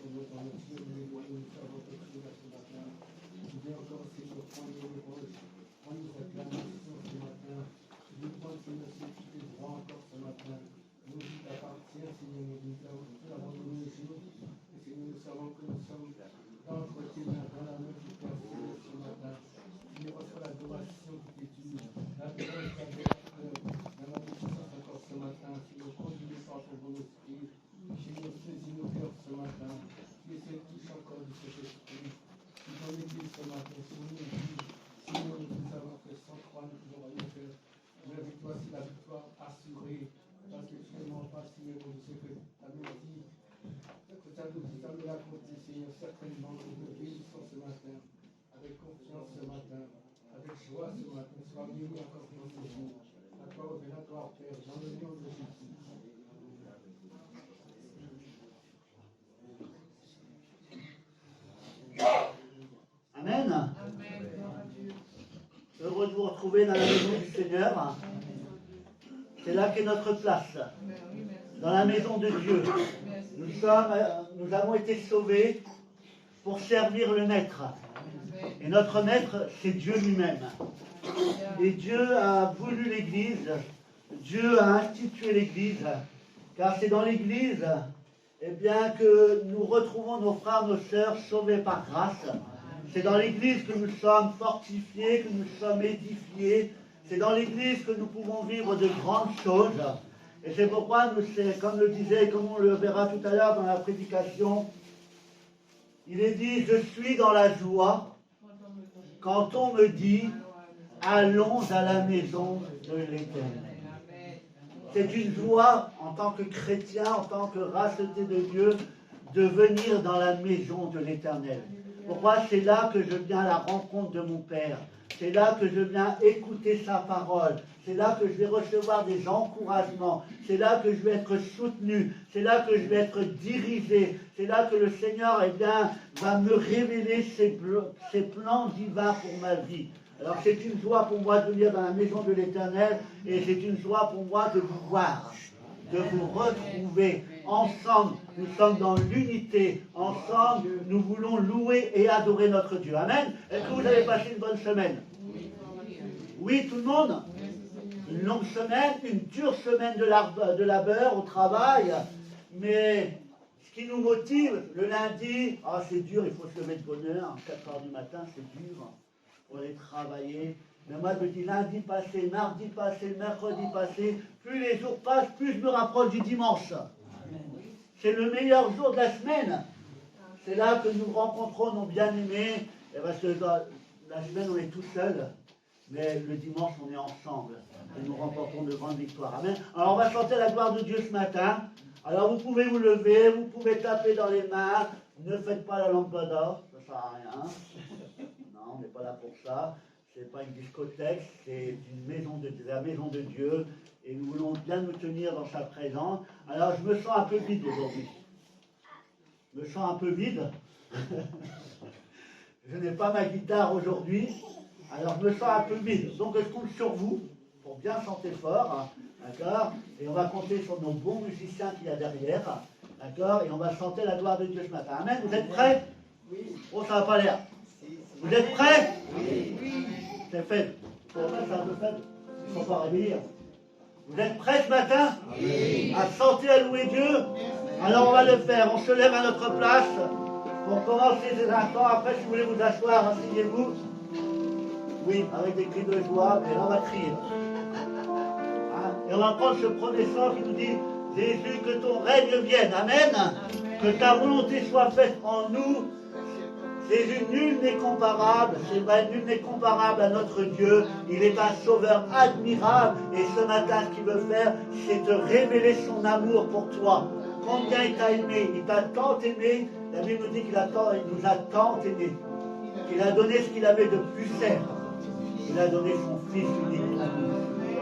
de ton Dieu, nous savons que tu es ce matin. Je viens encore aussi pour prendre cette acclamation ce matin. Je crois que tu es droit encore ce matin. Nous t'appartient, Seigneur, nous avons donné les jours. Et Seigneur, nous savons que nous sommes entre tes mains, dans la main du Père Céleste ce matin. Tu reçois l'adoration qui est due, la gloire, la magnificence encore ce matin. Seigneur, conduis par ton bon esprit. Seigneur, saisis nos cœurs ce matin. Tu es celle qui encore de cet esprit. Tu ton église ce matin, c'est mon église. Seigneur, nous savons que sans croire, nous pouvons rien faire. La victoire, c'est la victoire assurée. Parce que tu ne mens pas, Seigneur, je sais que tu as nous dit. Que tu as nous dit, tu as nous raconté, Seigneur, certainement que nous bénissons ce matin. Avec confiance ce matin. Avec joie ce matin. Sois béni encore pour ce jour. À toi, au à toi, Père, dans le nom de Jésus. Amen. Amen. Heureux de vous retrouver dans la maison du Seigneur. C'est là qu'est notre place. Dans la maison de Dieu. Nous avons été sauvés pour servir le Maître. Et notre Maître, c'est Dieu lui-même. Et Dieu a voulu l'Église. Dieu a institué l'Église. Car c'est dans l'Église que nous retrouvons nos frères, nos sœurs sauvés par grâce. C'est dans l'Église que nous sommes fortifiés, que nous sommes édifiés. C'est dans l'Église que nous pouvons vivre de grandes choses. Et c'est pourquoi, comme le disait, comme on le verra tout à l'heure dans la prédication, il est dit, je suis dans la joie quand on me dit, allons à la maison de l'Éternel. C'est une joie en tant que chrétien, en tant que racheté de Dieu, de venir dans la maison de l'Éternel. Pourquoi? C'est là que je viens à la rencontre de mon Père. C'est là que je viens écouter sa parole. C'est là que je vais recevoir des encouragements. C'est là que je vais être soutenu. C'est là que je vais être dirigé. C'est là que le Seigneur va me révéler ses plans divins pour ma vie. Alors c'est une joie pour moi de venir dans la maison de l'Éternel et c'est une joie pour moi de vous voir, de vous retrouver ensemble. Nous sommes dans l'unité. Ensemble, nous voulons louer et adorer notre Dieu. Amen. Est-ce que vous avez passé une bonne semaine? Oui, tout le monde? Une longue semaine, une dure semaine de labeur au travail. Mais ce qui nous motive, le lundi, c'est dur, il faut se lever de bonne heure, 4 heures du matin, c'est dur pour aller travailler. Mais moi, je me dis, lundi passé, mardi passé, mercredi passé, plus les jours passent, plus je me rapproche du dimanche. C'est le meilleur jour de la semaine. C'est là que nous rencontrons nos bien-aimés. Et parce que la semaine, on est tout seul. Mais le dimanche, on est ensemble. Et nous remportons de grandes victoires. Amen. Alors, on va chanter la gloire de Dieu ce matin. Alors, vous pouvez vous lever, vous pouvez taper dans les mains. Ne faites pas la lampada, ça ne sert à rien. Non, on n'est pas là pour ça. Ce n'est pas une discothèque, c'est la maison de Dieu. Et nous voulons bien nous tenir dans sa présence. Alors, je me sens un peu vide aujourd'hui. Je me sens un peu vide. Je n'ai pas ma guitare aujourd'hui. Alors, je me sens un peu vide. Donc, je compte sur vous pour bien chanter fort. D'accord? Et on va compter sur nos bons musiciens qu'il y a derrière. D'accord? Et on va chanter la gloire de Dieu ce matin. Amen. Vous êtes prêts? Oui. Oh, ça n'a pas l'air. Vous êtes prêts? Oui. C'est fait. C'est un peu fait. Il ne faut pas réveiller. Vous êtes prêts ce matin? Oui. À chanter, à louer Dieu? Alors on va le faire. On se lève à notre place pour commencer ces instants. Après, si vous voulez vous asseoir, asseyez-vous. Oui, avec des cris de joie, mais là on va crier. Et on va prendre ce premier chant qui nous dit, Jésus, que ton règne vienne. Amen. Que ta volonté soit faite en nous. Jésus, nul n'est comparable, c'est vrai, nul n'est comparable à notre Dieu. Il est un sauveur admirable. Et ce matin, ce qu'il veut faire, c'est te révéler son amour pour toi. Combien il t'a aimé, il t'a tant aimé. La Bible nous dit qu'il nous a tant aimé. Qu'il a donné ce qu'il avait de plus cher. Il a donné son Fils unique à nous.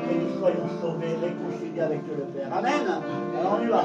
Que nous soyons sauvés, réconciliés avec Dieu le Père. Amen. Alors on y va.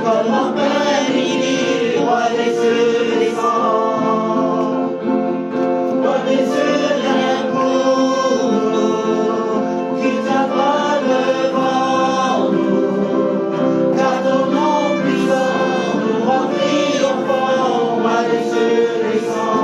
comme en plein midi, roi des cieux descend. Roi des cieux vient pour nous, qu'il tiendra devant nous, car ton nom puissant nous rend triomphants, roi des cieux descend.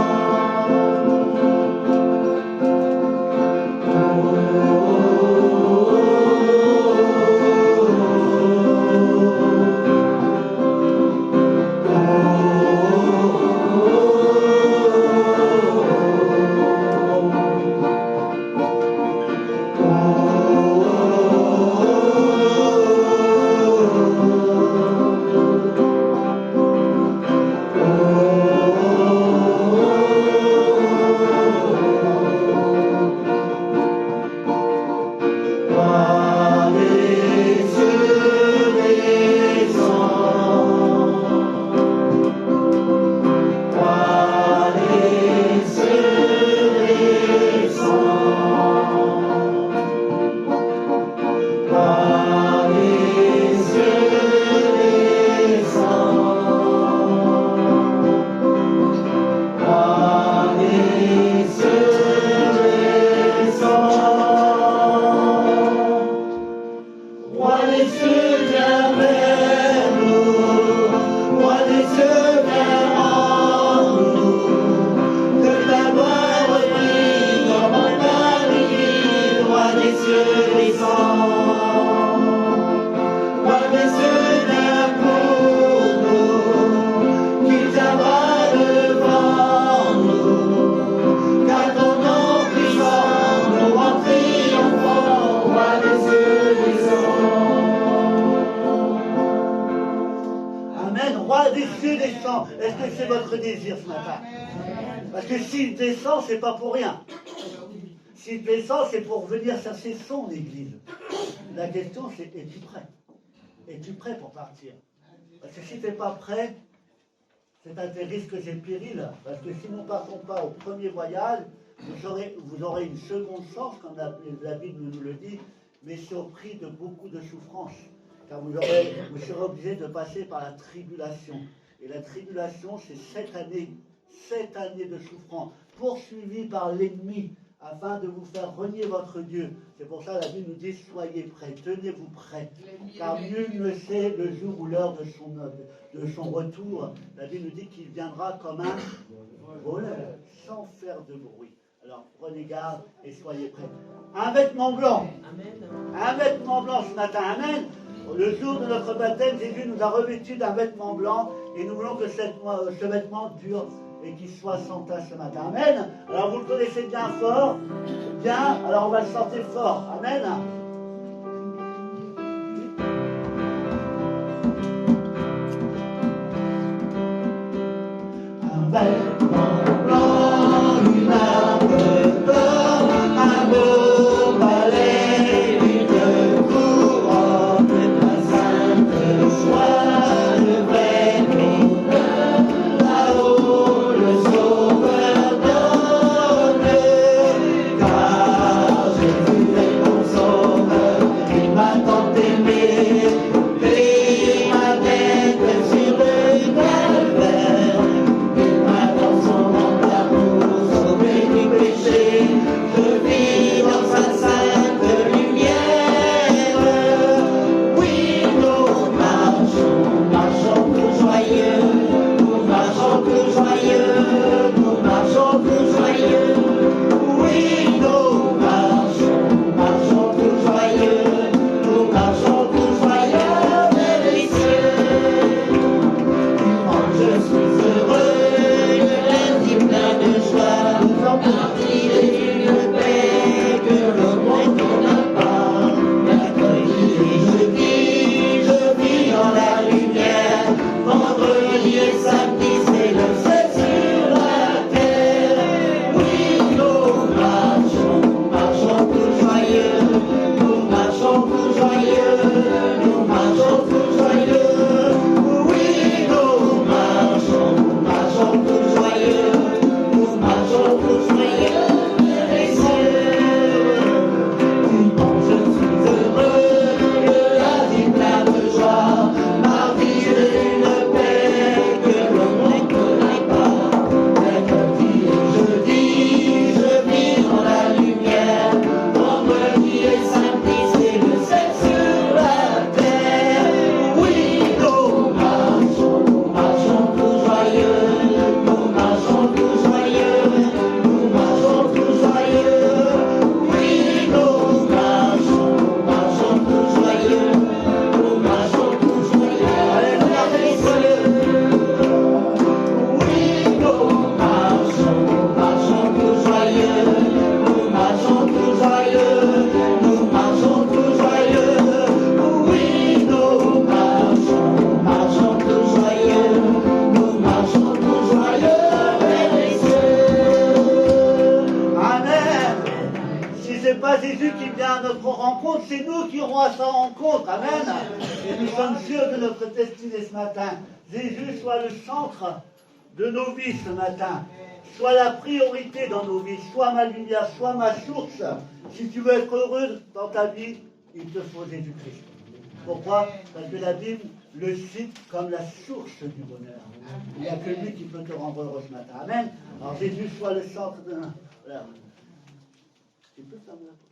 Est-ce que c'est votre désir ce matin? Parce que s'il descend, c'est pas pour rien. S'il descend, c'est pour venir chercher son église. La question, c'est, es-tu prêt? Es-tu prêt pour partir? Parce que si tu n'es pas prêt, c'est un des risques et périls. Parce que si nous ne partons pas au premier voyage, vous aurez une seconde chance, comme la Bible nous le dit, mais c'est au prix de beaucoup de souffrances. Car vous serez obligé de passer par la tribulation. Et la tribulation, c'est 7 années de souffrance, poursuivies par l'ennemi, afin de vous faire renier votre Dieu. C'est pour ça que la Bible nous dit, soyez prêts, tenez-vous prêts, car nul ne sait le jour ou l'heure de son retour. La Bible nous dit qu'il viendra comme un voleur, sans faire de bruit. Alors prenez garde et soyez prêts. Un vêtement blanc. Un vêtement blanc ce matin. Amen. Le jour de notre baptême, Jésus nous a revêtus d'un vêtement blanc et nous voulons que ce vêtement dure et qu'il soit sans tache ce matin. Amen. Alors vous le connaissez bien fort. Bien, alors on va le chanter fort. Amen. Un vêtement blanc, une arme d'or, un beau balai, une couronne, un simple choix de vêtements, là-haut le Sauveur donne, car Jésus est mon Sauveur, il m'a tant aimé, payé ma dette sur le calvaire. Son notre rencontre, c'est nous qui irons à sa rencontre. Amen. Et nous sommes sûrs de notre destinée ce matin. Jésus soit le centre de nos vies ce matin. Soit la priorité dans nos vies. Soit ma lumière, soit ma source. Si tu veux être heureux dans ta vie, il te faut Jésus-Christ. Pourquoi? Parce que la Bible le cite comme la source du bonheur. Il n'y a que lui qui peut te rendre heureux ce matin. Amen. Alors Jésus soit le centre de... Voilà. Tu peux fermer la porte.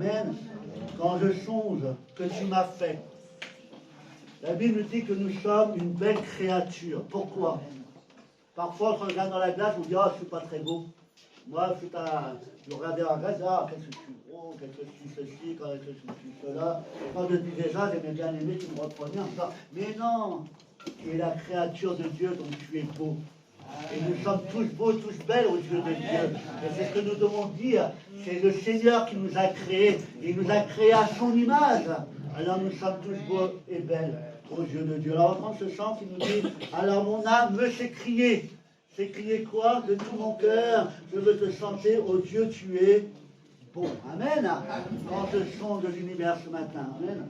Amen. Quand je songe que tu m'as fait, la Bible dit que nous sommes une belle créature. Pourquoi? Parfois, quand on regarde dans la glace, on dit « Ah, je ne suis pas très beau. » Moi, je regardais dans la glace, « Ah, qu'est-ce que je suis gros, qu'est-ce que je suis ceci, qu'est-ce que je suis cela. » Et quand je disais ça, j'aimais bien aimer qui me reprenaient en disant « Mais non, tu es la créature de Dieu, donc tu es beau. » Et nous sommes tous beaux, tous belles aux yeux de Dieu. Et c'est ce que nous devons dire. C'est le Seigneur qui nous a créés. Il nous a créés à son image. Alors nous sommes tous beaux et belles aux yeux de Dieu. Alors on entend ce chant qui nous dit « Alors mon âme veut s'écrier. » S'écrier quoi? De tout mon cœur. Je veux te chanter. Oh Dieu, tu es bon. Amen. Dans ce chant de l'univers ce matin. Amen.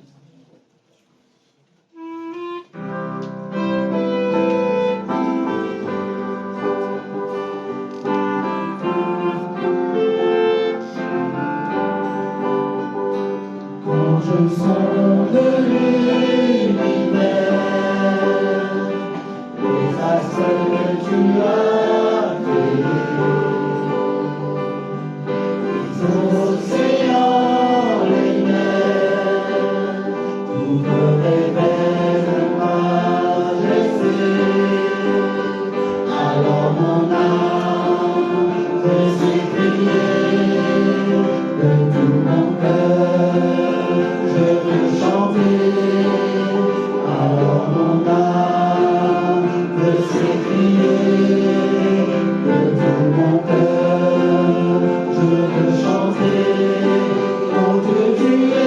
Je sonde l'univers, les astres que tu as créés, les océans, les mers, tout me révèle ma majesté. Alors mon âme veut s'écrier de tout mon cœur. Je veux chanter, alors mon âme veut s'écrier de tout mon cœur. Je veux chanter, oh Dieu, tu es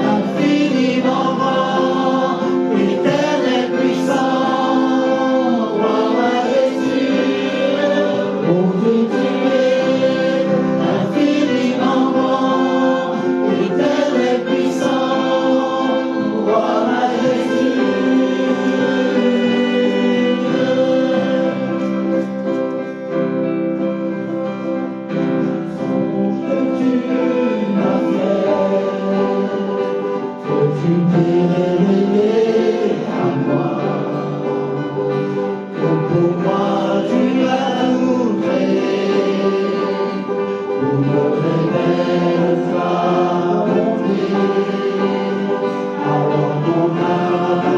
infiniment grand, éternel puissant, roi majestueux. Oh Dieu, tu es infiniment grand, éternel puissant, roi majestueux. Songe que tu m'as fait, que tu t'es révélé à moi, que pour moi tu as tout créé, pour me révéler ta bonté. Alors mon âme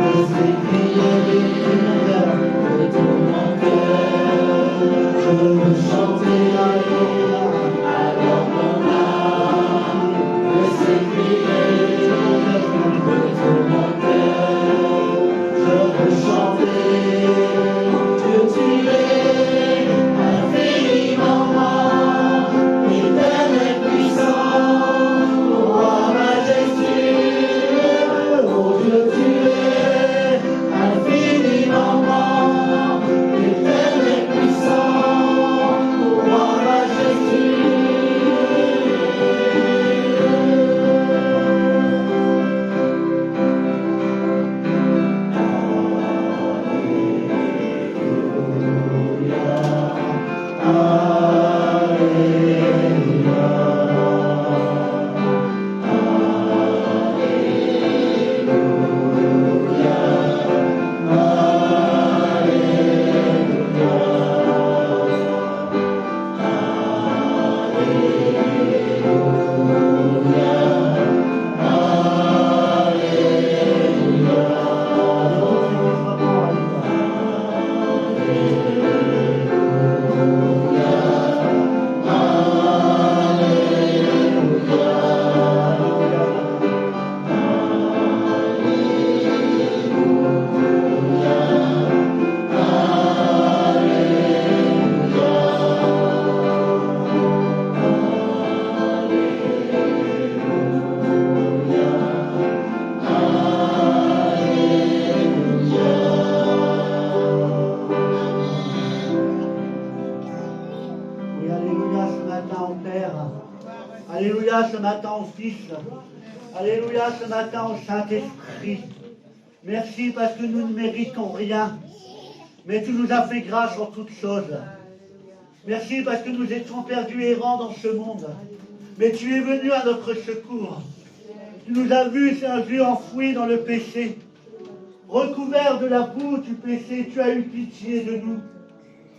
veut s'écrier de tout mon cœur. Je veux chanter, alors mon âme veut s'écrier de tout mon cœur. Je veux chanter, Dieu, tu es infiniment grand, éternel puissant, roi majestueux. Oh Dieu, tu es infiniment grand, éternel puissant, roi majestueux. Oui, alléluia ce matin au Père. Alléluia ce matin au Fils. Alléluia ce matin au Saint-Esprit. Merci parce que nous ne méritons rien, mais tu nous as fait grâce en toutes choses. Merci parce que nous étions perdus et errants dans ce monde, mais tu es venu à notre secours. Tu nous as vus, Saint-Dieu, enfouis dans le péché. Recouvert de la boue du péché, tu as eu pitié de nous.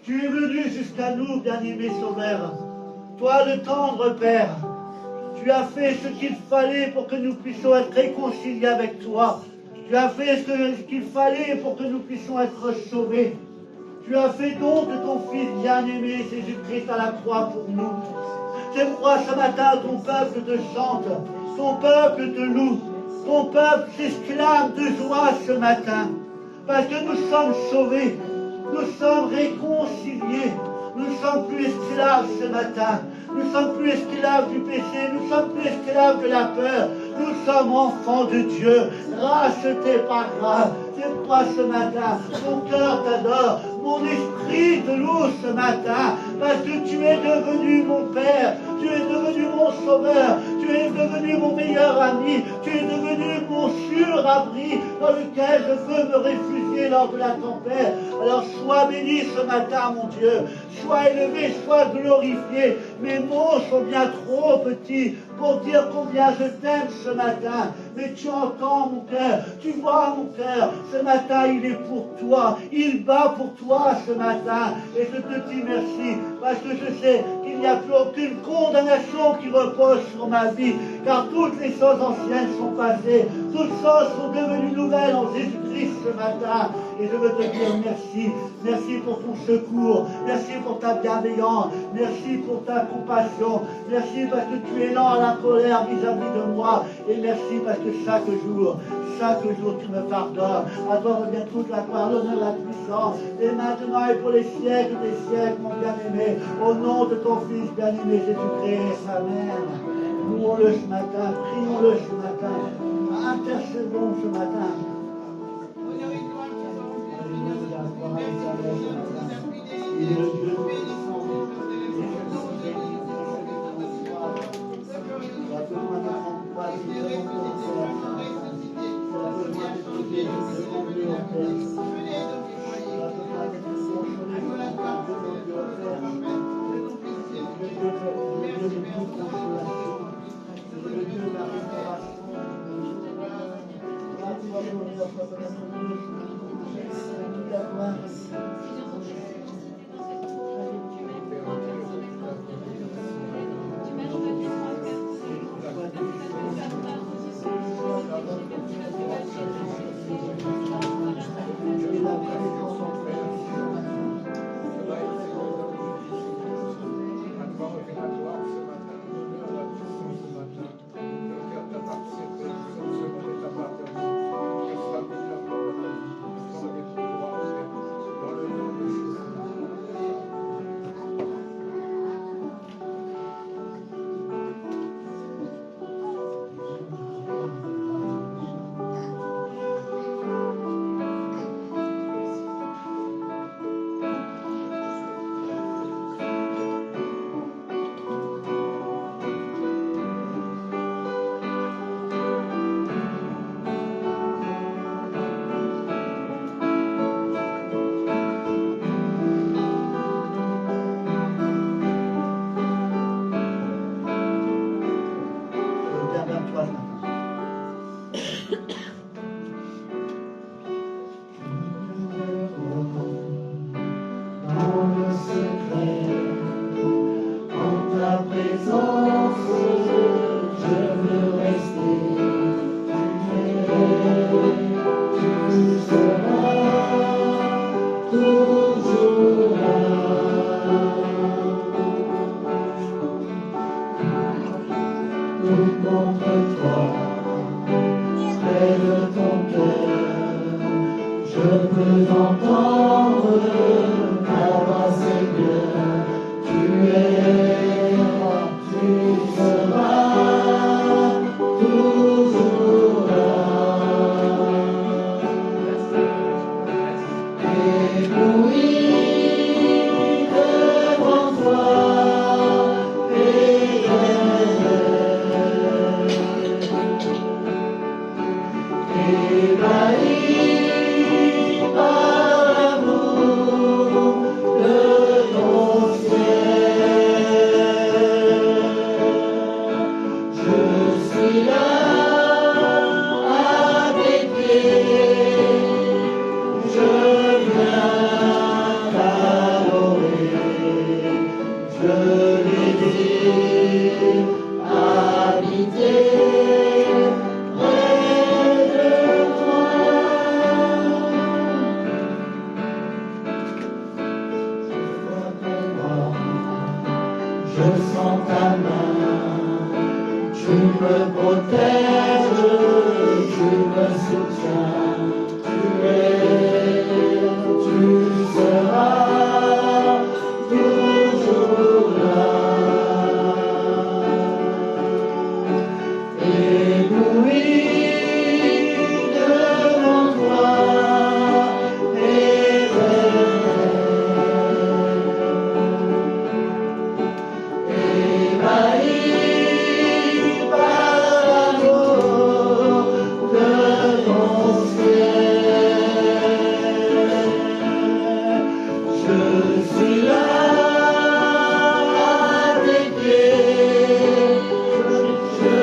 Tu es venu jusqu'à nous, bien-aimé Sauveur. Toi, le tendre Père, Tu as fait ce qu'il fallait pour que nous puissions être réconciliés avec toi. Tu as fait ce qu'il fallait pour que nous puissions être sauvés. Tu as fait don de ton Fils bien-aimé, Jésus-Christ, à la croix pour nous. C'est pourquoi ce matin, ton peuple te chante, ton peuple te loue, ton peuple s'exclame de joie ce matin. Parce que nous sommes sauvés, nous sommes réconciliés, nous ne sommes plus esclaves ce matin. Nous ne sommes plus esclaves du péché, nous ne sommes plus esclaves de la peur. Nous sommes enfants de Dieu, rachetés par grâce. C'est pourquoi ce matin, mon cœur t'adore, mon esprit te loue ce matin, parce que tu es devenu mon Père, tu es devenu mon Sauveur, tu es devenu mon meilleur ami, tu es devenu mon sûr abri dans lequel je peux me réfugier lors de la tempête. Alors sois béni ce matin, mon Dieu, sois élevé, sois glorifié. Mes mots sont bien trop petits pour dire combien je t'aime ce matin, mais tu entends mon cœur, tu vois mon cœur. Ce matin, il est pour toi, il bat pour toi ce matin, et je te dis merci, parce que je sais qu'il n'y a plus aucune condamnation qui repose sur ma vie, car toutes les choses anciennes sont passées, toutes choses sont devenues nouvelles en Jésus-Christ ce matin, et je veux te dire merci, merci pour ton secours, merci pour ta bienveillance, merci pour ta compassion, merci parce que tu es lent à la colère vis-à-vis de moi, et merci parce que chaque jour tu me pardonnes. À toi revient toute la gloire, l'honneur, la puissance, et maintenant et pour les siècles des siècles, mon bien-aimé, au nom de ton Fils bien-aimé Jésus-Christ. Amen. Louons-le ce matin, prions-le ce matin, intercédons ce matin. Il est le Dieu puissant. Par l'amour de ton ciel. Tu me protèges, tu me soutiens, tu seras toujours là. Ébloui devant toi, ébahi par l'amour de ton ciel. Je suis là à tes pieds, je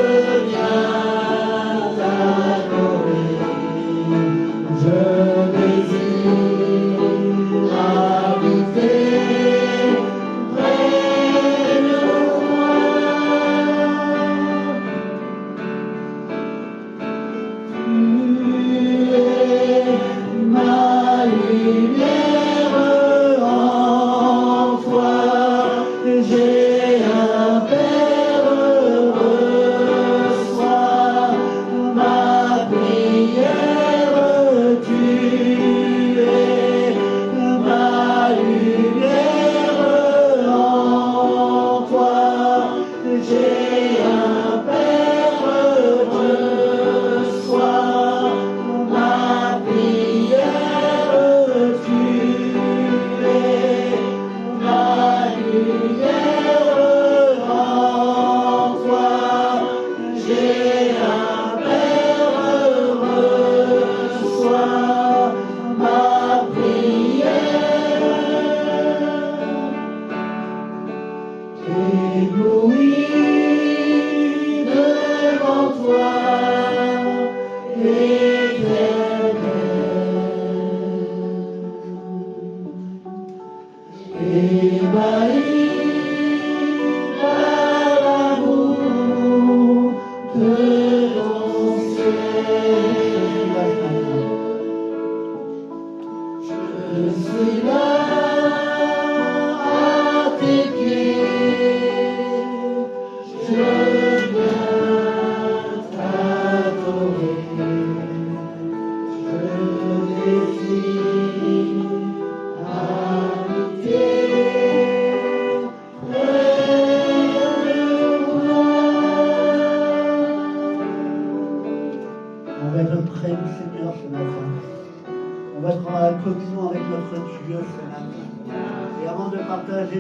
viens t'adorer. Je désire habiter près de toi. Tu es ma lumière, en toi j'ai un Père, reçois ma prière. Tu es ma lumière, en toi j'ai un Père, reçois ma prière. Tu es ma lumière, en toi j'ai un Père, reçois ma prière. Ébloui devant toi, Éternel. Ébahi par l'amour de ton ciel. Je suis là à tes pieds, je viens t'adorer. Je désire habiter près de toi. On va être près du Seigneur ce matin. On va être en communion avec notre Dieu ce matin. Et avant de partager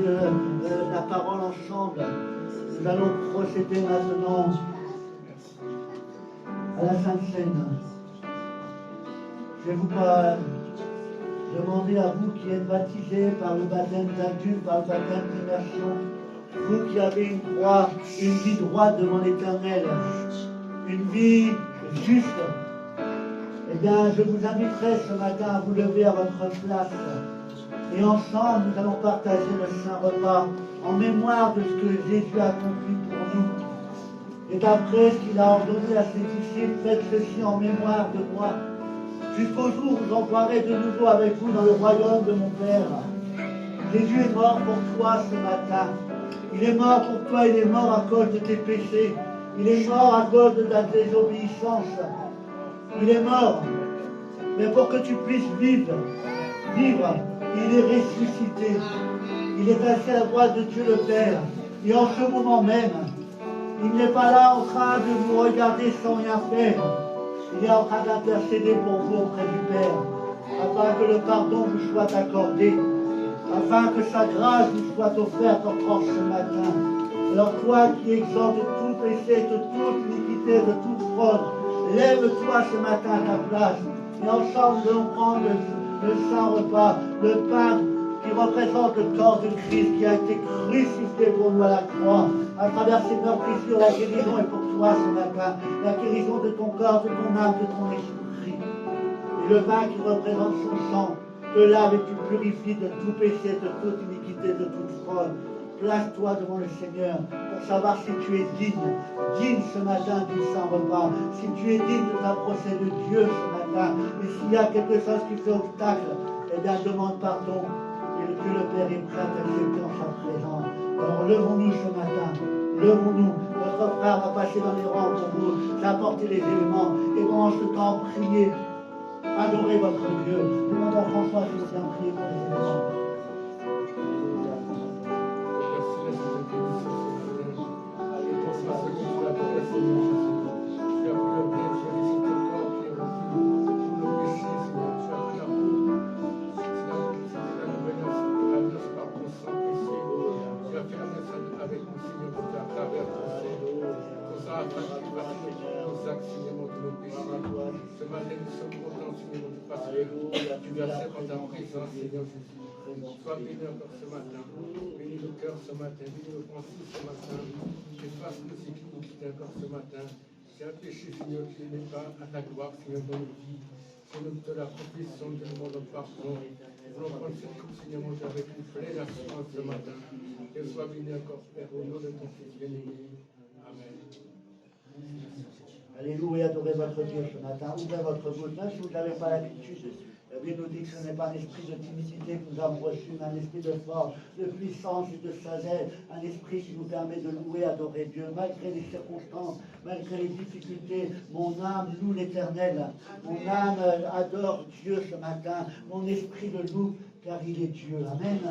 la parole ensemble, nous allons procéder maintenant à la Sainte Seine. Je vais vous demander à vous qui êtes baptisés par le baptême d'adulte, par le baptême d'immersion, vous qui avez une vie droite devant l'Éternel, une vie juste, eh bien, je vous inviterai ce matin à vous lever à votre place. Et ensemble, nous allons partager le Saint Repas en mémoire de ce que Jésus a accompli pour nous. Et après ce qu'il a ordonné à ses disciples, faites ceci en mémoire de moi. Jusqu'au jour où j'entrerai de nouveau avec vous dans le royaume de mon Père. Jésus est mort pour toi ce matin. Il est mort pour toi, il est mort à cause de tes péchés. Il est mort à cause de ta désobéissance. Il est mort, mais pour que tu puisses vivre, il est ressuscité. Il est assis à la droite de Dieu le Père. Et en ce moment même, il n'est pas là en train de vous regarder sans rien faire. Il est en train d'intercéder pour vous auprès du Père, afin que le pardon vous soit accordé, afin que sa grâce vous soit offerte encore ce matin. Alors toi qui exemptes de tout péché, de toute iniquité, de toute fraude, lève-toi ce matin à ta place. Et ensemble, nous allons prendre le saint repas, le pain qui représente le corps de Christ qui a été crucifié pour nous à la croix. À travers ses meurtrissures, la guérison est pour toi ce matin. La guérison de ton corps, de ton âme, de ton esprit. Et le vin qui représente son sang te lave et te purifie de tout péché, de toute iniquité, de toute fraude. Place-toi devant le Seigneur pour savoir si tu es digne ce matin du saint repas, si tu es digne de t'approcher de Dieu ce matin. Et s'il y a quelque chose qui fait obstacle, eh bien demande pardon. Et Dieu le Père est prêt à t'accepter en sa présence. Alors levons-nous ce matin, levons-nous. notre frère va passer dans les rangs pour vous, apporter les éléments. Et pendant ce temps, priez, adorez votre Dieu. Demandons à François si vous bien prier pour les éléments. Ce matin, nous sommes contents, Seigneur, de passer du verset en ta présence, Seigneur Jésus. Sois béni encore ce matin. Bénis nos cœurs ce matin. Bénis nos pensées ce matin. Efface nos iniquités encore ce matin. C'est un péché, Seigneur, qui n'est pas à ta gloire, Seigneur, dans nos vies. C'est nous te la profession de nous demandons pardon. Nous voulons prendre cette coupe, Seigneur, mon Dieu, avec une pleine assurance ce matin. Qu'elle soit bénie encore, Père, au nom de ton Fils bien-aimé. Amen. Allez louer et adorer votre Dieu ce matin. Ouvrez votre bouche, même si vous n'avez pas l'habitude. La Bible nous dit que ce n'est pas un esprit de timidité que nous avons reçu, mais un esprit de force, de puissance et de sagesse. Un esprit qui nous permet de louer et adorer Dieu, malgré les circonstances, malgré les difficultés. Mon âme loue l'Éternel. Mon âme adore Dieu ce matin. Mon esprit le loue, car il est Dieu. Amen.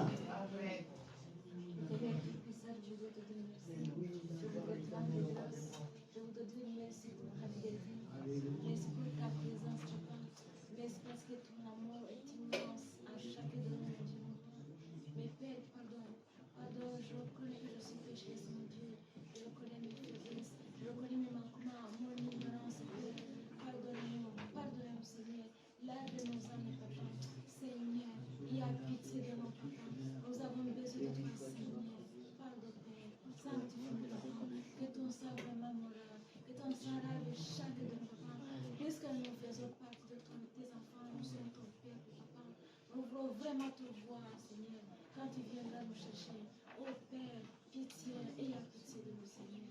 Vraiment te voir, Seigneur, quand tu viendras nous chercher. Oh Père, pitié, aie pitié de nous, Seigneur.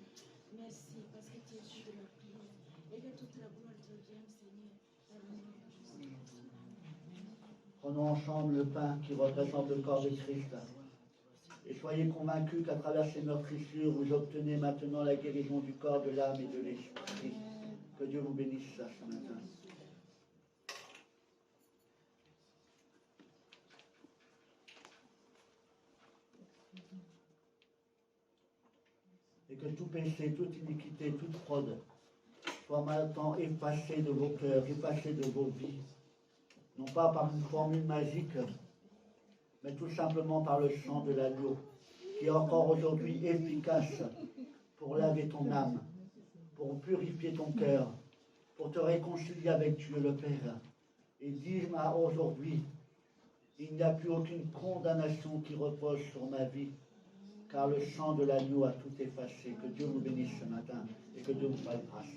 Merci parce que tu es Dieu de la prière et que toute la gloire te revienne, Seigneur. Prenons ensemble le pain qui représente le corps de Christ. Et soyez convaincus qu'à travers ces meurtrissures, vous obtenez maintenant la guérison du corps, de l'âme et de l'esprit. Que Dieu vous bénisse ça ce matin. Et que tout péché, toute iniquité, toute fraude soit maintenant effacé de vos cœurs, effacé de vos vies. Non pas par une formule magique, mais tout simplement par le sang de l'agneau, qui est encore aujourd'hui efficace pour laver ton âme, pour purifier ton cœur, pour te réconcilier avec Dieu le Père. Et dis-moi aujourd'hui, il n'y a plus aucune condamnation qui repose sur ma vie, car le sang de l'agneau a tout effacé. Que Dieu vous bénisse ce matin et que Dieu vous fasse grâce.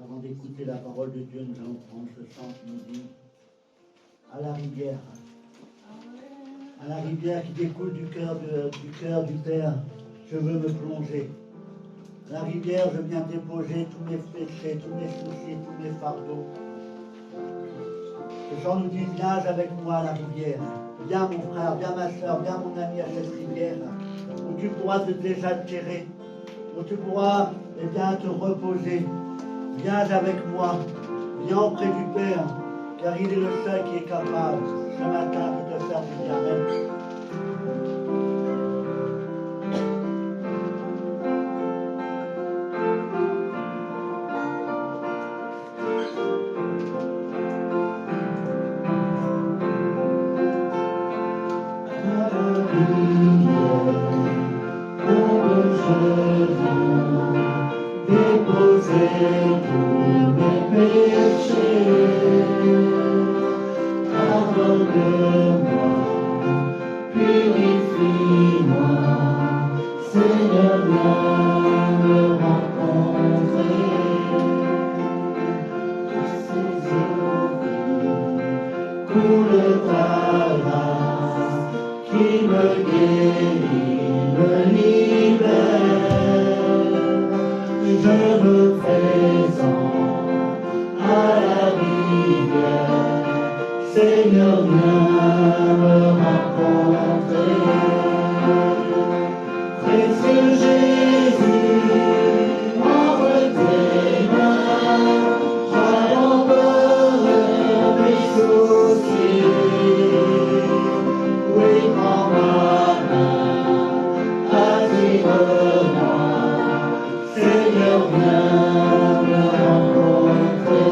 Avant d'écouter la parole de Dieu, nous allons prendre ce chant qui nous dit à la rivière qui découle du cœur du Père, je veux me plonger. À la rivière, je viens déposer tous mes péchés, tous mes soucis, tous mes fardeaux. Le chant nous dit, viens avec moi à la rivière. Viens mon frère, viens ma soeur, viens mon ami à cette rivière, où tu pourras te désaltérer, où tu pourras te reposer. Viens avec moi, viens auprès du Père, car il est le seul qui est capable ce matin de te faire du bien. Amen. coule ta grâce qui me guérit, me libère. Je me présente à la rivière, Seigneur, viens me rencontrer. Précieux Jésus, entre tes mains, j'abandonne mes soucis. Oui, prends ma main, attire-moi. Seigneur, viens me rencontrer.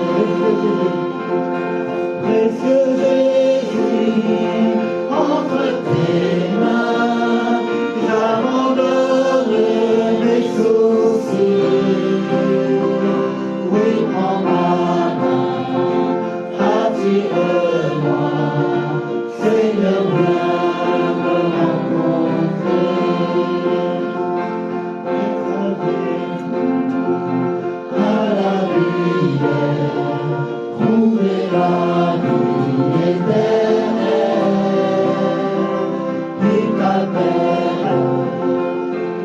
Précieux Jésus, entre tes mains, j'abandonne mes soucis. Oui, prends ma main, attire-moi. Seigneur, viens me rencontrer. À la rivière, trouver la vie éternelle. Il t'appelle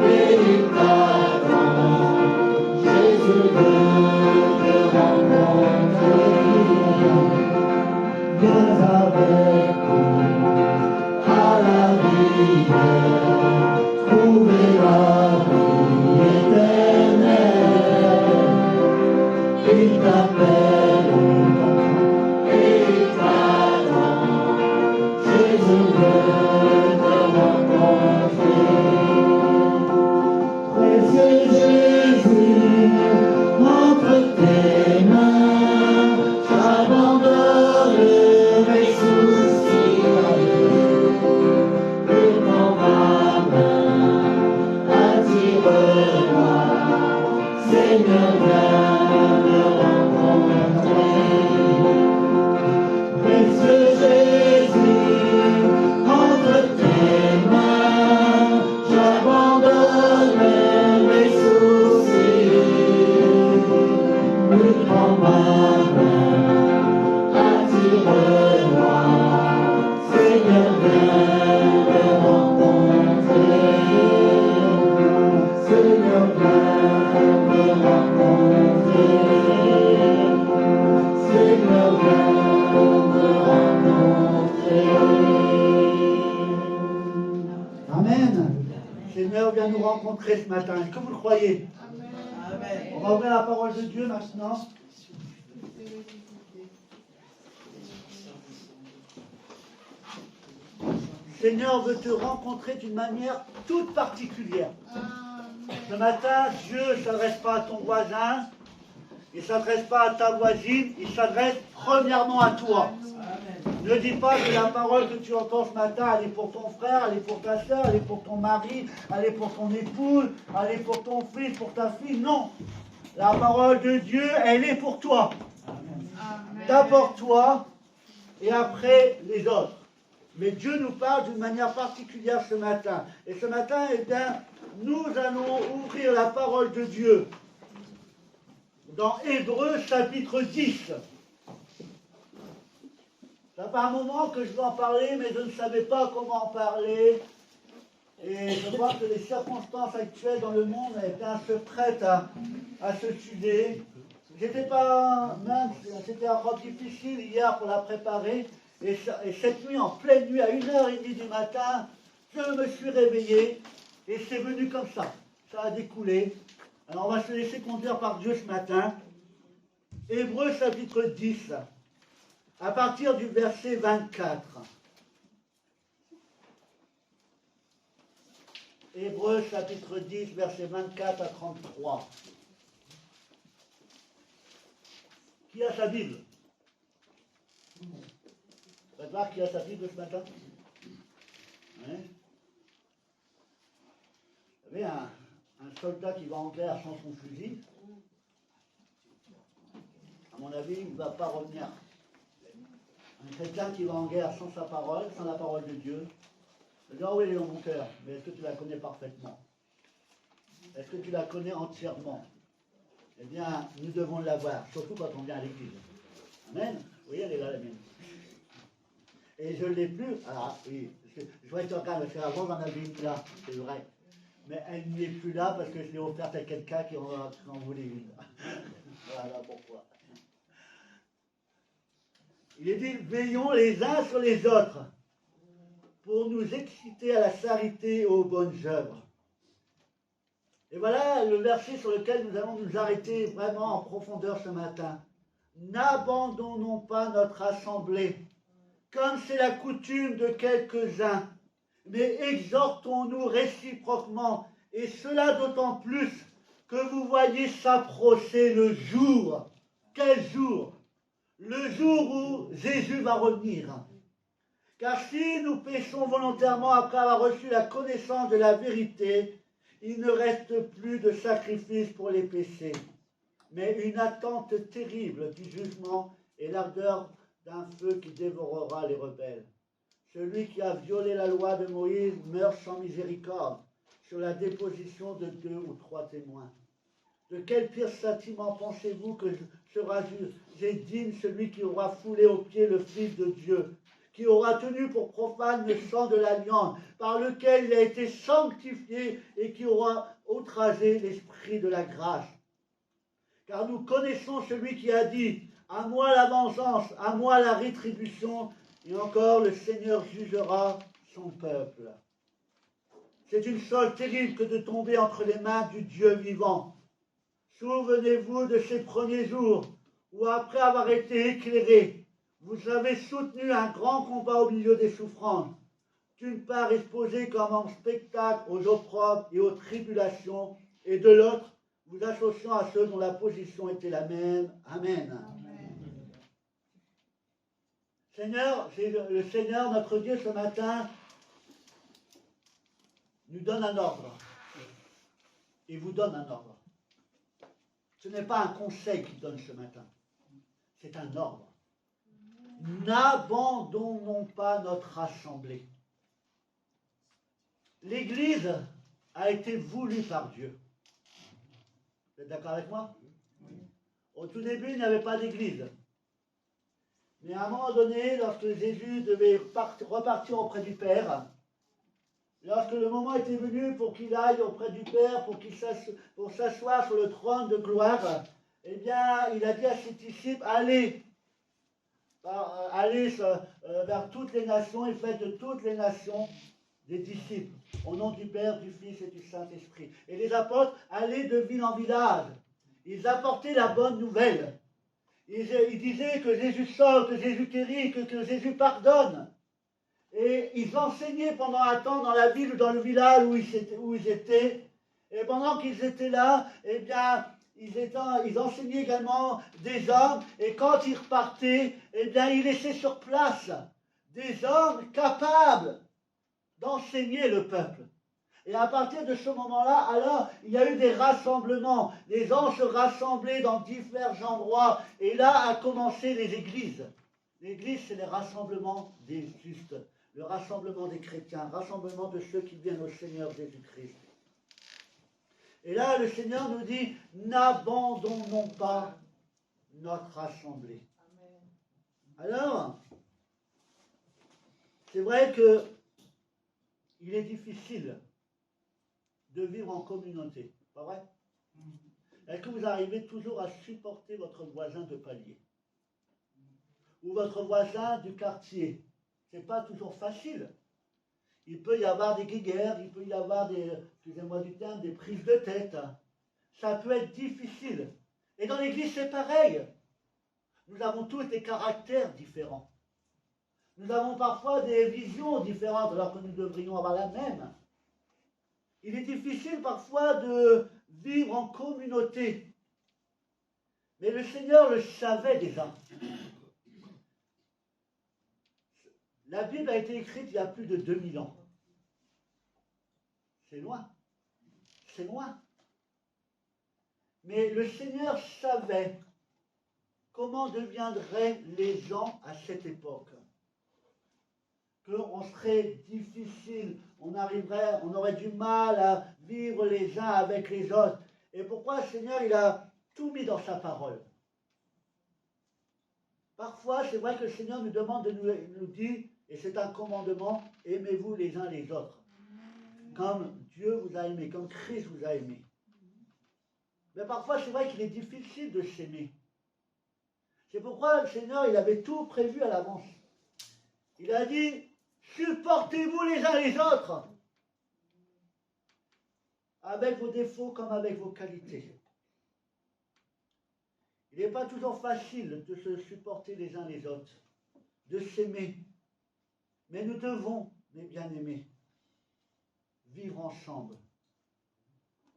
et il t'attend. Jésus veut te rencontrer. Viens avec nous à la rivière, trouver la vie éternelle. Il t'appelle et il t'attend. Jésus veut te rencontrer. Précieux Jésus, entre tes mains, j'abandonne mes soucis. Et prends ma main, attire-moi. Seigneur, viens me rencontrer. Précieux Jésus, entre tes mains, j'abandonne mes soucis. Oui, prends ma main, attire-moi. Seigneur, viens me rencontrer. Seigneur, viens me rencontrer. Seigneur, viens me rencontrer. Amen. Seigneur, viens nous rencontrer ce matin. Est-ce que vous le croyez? On va ouvrir la parole de Dieu maintenant. Seigneur veut te rencontrer d'une manière toute particulière. Ce matin, Dieu ne s'adresse pas à ton voisin, il ne s'adresse pas à ta voisine, il s'adresse premièrement à toi. Ne dis pas que la parole que tu entends ce matin, elle est pour ton frère, elle est pour ta soeur, elle est pour ton mari, elle est pour ton épouse, elle est pour ton fils, pour ta fille. Non. La parole de Dieu, elle est pour toi. D'abord toi et après les autres. Mais Dieu nous parle d'une manière particulière ce matin. Et ce matin, eh bien, nous allons ouvrir la parole de Dieu dans Hébreux chapitre 10. Ça fait un moment que je veux en parler, mais je ne savais pas comment en parler. Et je vois que les circonstances actuelles dans le monde étaient un peu prêtes à ce sujet. J'étais pas mince, c'était encore difficile hier pour la préparer. Et cette nuit, en pleine nuit, à 1h30 du matin, je me suis réveillé et c'est venu comme ça. Ça a découlé. Alors on va se laisser conduire par Dieu ce matin. Hébreux chapitre 10, à partir du verset 24. Hébreux chapitre 10, verset 24 à 33. Qui a sa Bible? Vous allez voir qui a sa Bible ce matin? Hein? Vous savez, un soldat qui va en guerre sans son fusil, à mon avis, il ne va pas revenir. Un chrétien qui va en guerre sans sa parole, sans la parole de Dieu, il dit, ah oui, elle est dans mon cœur, mais est-ce que tu la connais parfaitement? Est-ce que tu la connais entièrement? Eh bien, nous devons l'avoir, surtout quand on vient à l'église. Amen. Vous voyez, elle est là, la mienne. Et je ne l'ai plus. Alors, oui, je vois que tu regardes, parce qu'avant, j'en avais une là, c'est vrai. Mais elle n'y est plus là parce que je l'ai offerte à quelqu'un qui en voulait une. Voilà pourquoi. Il est dit, veillons les uns sur les autres pour nous exciter à la charité et aux bonnes œuvres. Et voilà le verset sur lequel nous allons nous arrêter vraiment en profondeur ce matin. N'abandonnons pas notre assemblée, comme c'est la coutume de quelques-uns, mais exhortons-nous réciproquement, et cela d'autant plus que vous voyez s'approcher le jour. Quel jour? Le jour où Jésus va revenir. Car si nous péchons volontairement après avoir reçu la connaissance de la vérité, il ne reste plus de sacrifice pour les péchés, mais une attente terrible du jugement et l'ardeur d'un feu qui dévorera les rebelles. Celui qui a violé la loi de Moïse meurt sans miséricorde sur la déposition de 2 ou 3 témoins. De quel pire châtiment pensez-vous que sera digne celui qui aura foulé aux pieds le Fils de Dieu, qui aura tenu pour profane le sang de l'alliance, par lequel il a été sanctifié et qui aura outragé l'esprit de la grâce? Car nous connaissons celui qui a dit, à moi la vengeance, à moi la rétribution, et encore le Seigneur jugera son peuple. C'est une chose terrible que de tomber entre les mains du Dieu vivant. Souvenez-vous de ces premiers jours où, après avoir été éclairés, vous avez soutenu un grand combat au milieu des souffrances, d'une part exposé comme en spectacle aux opprobres et aux tribulations, et de l'autre, vous associant à ceux dont la position était la même. Amen. Seigneur, le Seigneur, notre Dieu, ce matin, nous donne un ordre. Il vous donne un ordre. Ce n'est pas un conseil qu'il donne ce matin. C'est un ordre. N'abandonnons pas notre assemblée. L'Église a été voulue par Dieu. Vous êtes d'accord avec moi? Au tout début, il n'y avait pas d'Église. Mais à un moment donné, lorsque Jésus devait repartir auprès du Père, lorsque le moment était venu pour qu'il aille auprès du Père, pour s'asseoir sur le trône de gloire, eh bien, il a dit à ses disciples, allez vers toutes les nations et faites de toutes les nations des disciples, au nom du Père, du Fils et du Saint-Esprit. Et les apôtres allaient de ville en village. Ils apportaient la bonne nouvelle. Ils disaient que Jésus sauve, que Jésus guérit, que Jésus pardonne. Et ils enseignaient pendant un temps dans la ville ou dans le village où ils étaient. Et pendant qu'ils étaient là, eh bien, ils enseignaient également des hommes. Et quand ils repartaient, eh bien, ils laissaient sur place des hommes capables d'enseigner le peuple. Et à partir de ce moment-là, alors, il y a eu des rassemblements. Les gens se rassemblaient dans divers endroits. Et là a commencé les églises. L'église, c'est les rassemblements des justes, le rassemblement des chrétiens, le rassemblement de ceux qui viennent au Seigneur Jésus-Christ. Et là, le Seigneur nous dit, n'abandonnons pas notre assemblée. Alors, c'est vrai que il est difficile de vivre en communauté, pas vrai? Est-ce que vous arrivez toujours à supporter votre voisin de palier? Ou votre voisin du quartier? C'est pas toujours facile. Il peut y avoir des guéguerres, il peut y avoir excusez-moi du terme, des prises de tête. Ça peut être difficile. Et dans l'église, c'est pareil. Nous avons tous des caractères différents. Nous avons parfois des visions différentes alors que nous devrions avoir la même. Il est difficile parfois de vivre en communauté. Mais le Seigneur le savait déjà. La Bible a été écrite il y a plus de 2000 ans. C'est loin. C'est loin. Mais le Seigneur savait comment deviendraient les gens à cette époque. Qu'on serait difficile, on aurait du mal à vivre les uns avec les autres. Et pourquoi le Seigneur, il a tout mis dans sa parole. Parfois, c'est vrai que le Seigneur nous demande de nous dire, Et c'est un commandement, aimez-vous les uns les autres. Comme Dieu vous a aimé, comme Christ vous a aimé. Mais parfois, c'est vrai qu'il est difficile de s'aimer. C'est pourquoi le Seigneur, il avait tout prévu à l'avance. Il a dit, supportez-vous les uns les autres. Avec vos défauts comme avec vos qualités. Il n'est pas toujours facile de se supporter les uns les autres, de s'aimer. Mais nous devons, mes bien-aimés, vivre ensemble,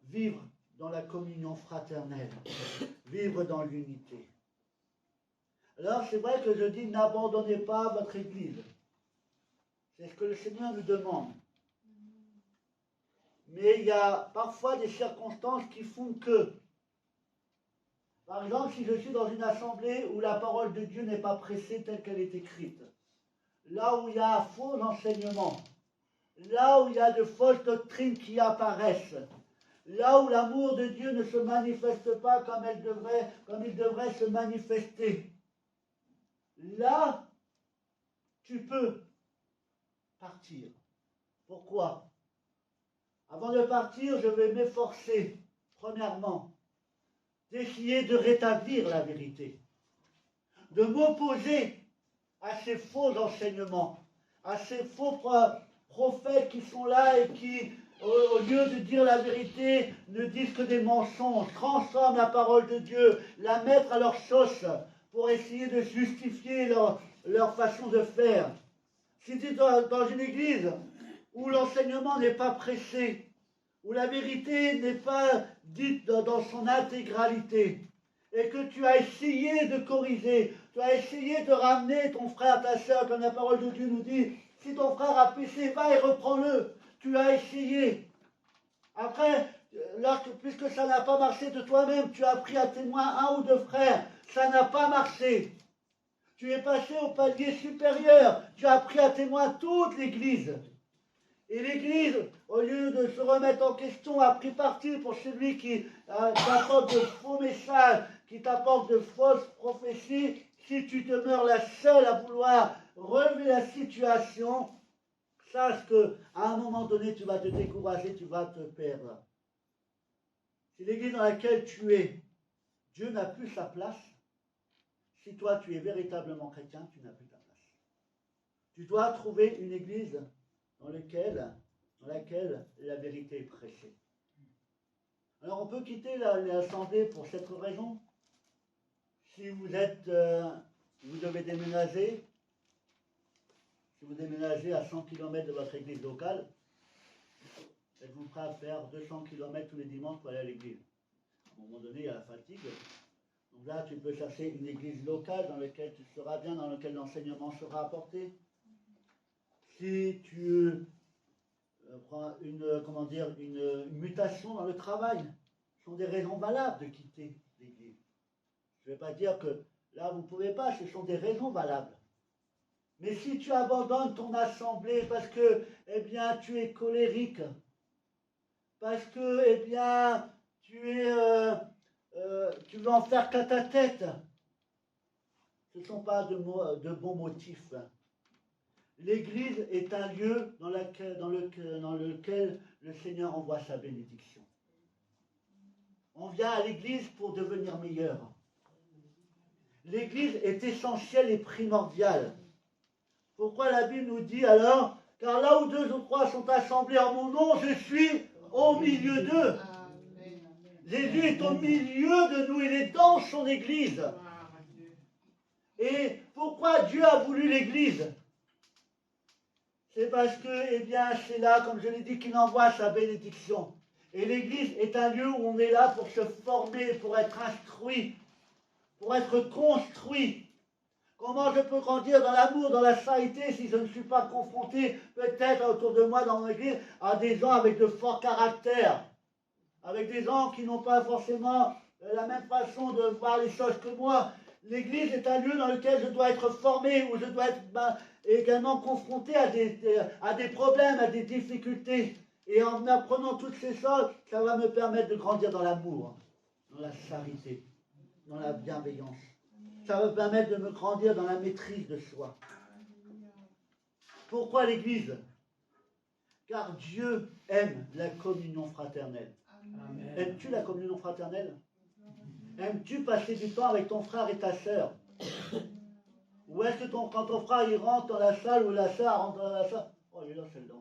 vivre dans la communion fraternelle, vivre dans l'unité. Alors c'est vrai que je dis, n'abandonnez pas votre Église. C'est ce que le Seigneur nous demande. Mais il y a parfois des circonstances qui font que, par exemple, si je suis dans une assemblée où la parole de Dieu n'est pas pressée telle qu'elle est écrite, là où il y a un faux enseignement, là où il y a de fausses doctrines qui apparaissent, là où l'amour de Dieu ne se manifeste pas comme il devrait se manifester, là, tu peux partir. Pourquoi? Avant de partir, je vais m'efforcer, premièrement, d'essayer de rétablir la vérité, de m'opposer à ces faux enseignements, à ces faux prophètes qui sont là et qui, au lieu de dire la vérité, ne disent que des mensonges, transforment la parole de Dieu, la mettent à leur sauce pour essayer de justifier leur façon de faire. Si tu es dans une église où l'enseignement n'est pas pressé, où la vérité n'est pas dite dans son intégralité, et que tu as essayé de corriger, tu as essayé de ramener ton frère, ta soeur, comme la parole de Dieu nous dit, si ton frère a péché, va et reprends-le. Tu as essayé. Après, puisque ça n'a pas marché de toi-même, tu as pris à témoin un ou deux frères, ça n'a pas marché. Tu es passé au palier supérieur, tu as pris à témoin toute l'Église. Et l'Église, au lieu de se remettre en question, a pris parti pour celui qui t'apporte de faux messages, qui t'apporte de fausses prophéties. Si tu demeures la seule à vouloir relever la situation, sache qu'à un moment donné, tu vas te décourager, tu vas te perdre. Si l'Église dans laquelle tu es, Dieu n'a plus sa place, si toi tu es véritablement chrétien, tu n'as plus ta place. Tu dois trouver une Église dans laquelle la vérité est prêchée. Alors on peut quitter l'assemblée pour cette raison. Si vous devez déménager, si vous déménagez à 100 km de votre église locale, êtes-vous prêt à faire 200 km tous les dimanches pour aller à l'église? À un moment donné, il y a la fatigue. Donc là, tu peux chercher une église locale dans laquelle tu seras bien, dans laquelle l'enseignement sera apporté. Si tu prends une mutation dans le travail, ce sont des raisons valables de quitter l'église. Je ne vais pas dire que là, vous ne pouvez pas, ce sont des raisons valables. Mais si tu abandonnes ton assemblée parce que, eh bien, tu es colérique, parce que, eh bien, tu veux en faire qu'à ta tête, ce ne sont pas de bons motifs. L'Église est un lieu dans lequel le Seigneur envoie sa bénédiction. On vient à l'Église pour devenir meilleur. L'Église est essentielle et primordiale. Pourquoi la Bible nous dit alors, car là où 2 ou 3 sont assemblés en mon nom, je suis au milieu d'eux. Jésus est au milieu de nous, il est dans son Église. Et pourquoi Dieu a voulu l'Église? C'est parce que, eh bien, c'est là, comme je l'ai dit, qu'il envoie sa bénédiction. Et l'Église est un lieu où on est là pour se former, pour être instruit, pour être construit. Comment je peux grandir dans l'amour, dans la charité, si je ne suis pas confronté, peut-être autour de moi dans mon Église, à des gens avec de forts caractères, avec des gens qui n'ont pas forcément la même façon de voir les choses que moi. L'Église est un lieu dans lequel je dois être formé, où je dois être également confronté à des problèmes, à des difficultés. Et en apprenant toutes ces choses, ça va me permettre de grandir dans l'amour, dans la charité, dans la bienveillance. Ça va me permettre de me grandir dans la maîtrise de soi. Pourquoi l'Église? Car Dieu aime la communion fraternelle. Aimes-tu la communion fraternelle? Aimes-tu passer du temps avec ton frère et ta sœur? Ou est-ce que quand ton frère il rentre dans la salle ou la sœur rentre dans la salle? Oh, il est là, celle-là.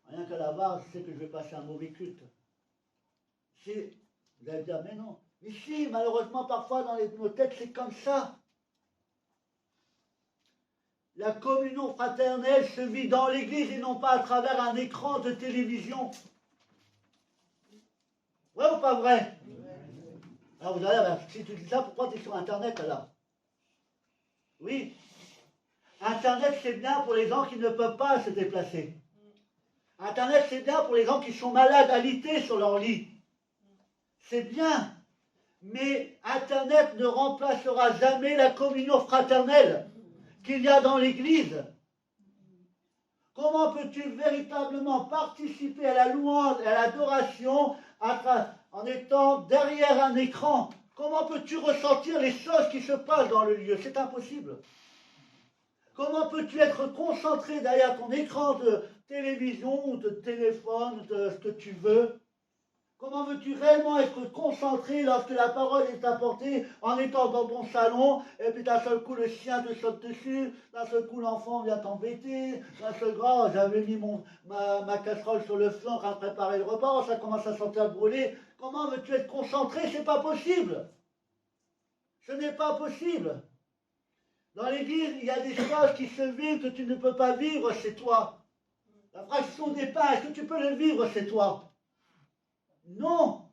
Rien qu'à la barre, je sais que je vais passer un mauvais culte. Vous allez dire, mais non. Mais si, malheureusement, parfois dans nos têtes, c'est comme ça. La communion fraternelle se vit dans l'église et non pas à travers un écran de télévision. Vrai ou pas vrai? Alors vous allez dire, si tu dis ça, pourquoi tu es sur Internet alors? Oui. Internet, c'est bien pour les gens qui ne peuvent pas se déplacer. Internet, c'est bien pour les gens qui sont malades, alités sur leur lit. C'est bien. Mais Internet ne remplacera jamais la communion fraternelle qu'il y a dans l'Église. Comment peux-tu véritablement participer à la louange et à l'adoration en étant derrière un écran? Comment peux-tu ressentir les choses qui se passent dans le lieu? C'est impossible. Comment peux-tu être concentré derrière ton écran de télévision ou de téléphone, ou de ce que tu veux? Comment veux-tu réellement être concentré lorsque la parole est apportée en étant dans ton salon et puis d'un seul coup le chien te saute dessus, d'un seul coup l'enfant vient t'embêter, d'un seul coup j'avais mis ma casserole sur le feu en train de préparer le repas, ça commence à sentir brûler. Comment veux-tu être concentré? C'est pas possible. Ce n'est pas possible. Dans l'église, il y a des choses qui se vivent que tu ne peux pas vivre chez toi. La fraction des pains, est-ce que tu peux le vivre chez toi? Non.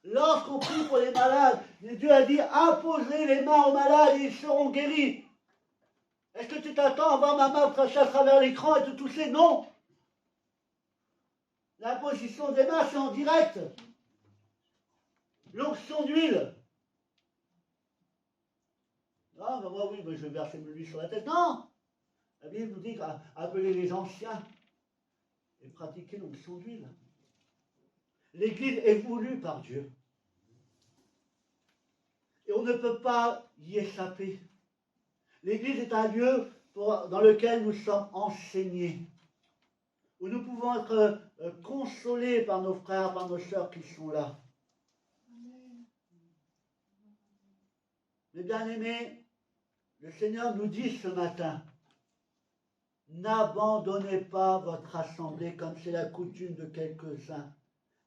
Lorsqu'on prie pour les malades, Dieu a dit imposez les mains aux malades et ils seront guéris. Est-ce que tu t'attends à voir ma main passer à travers l'écran et te toucher? Non. L'imposition des mains, c'est en direct. L'onction d'huile. Ah, ben moi, oui, ben je vais verser de l'huile sur la tête. Non. La Bible nous dit d'appeler les anciens et pratiquer l'onction d'huile. L'Église est voulue par Dieu. Et on ne peut pas y échapper. L'Église est un lieu dans lequel nous sommes enseignés, où nous pouvons être consolés par nos frères, par nos sœurs qui sont là. Mes bien-aimés, le Seigneur nous dit ce matin, n'abandonnez pas votre assemblée comme c'est la coutume de quelques-uns,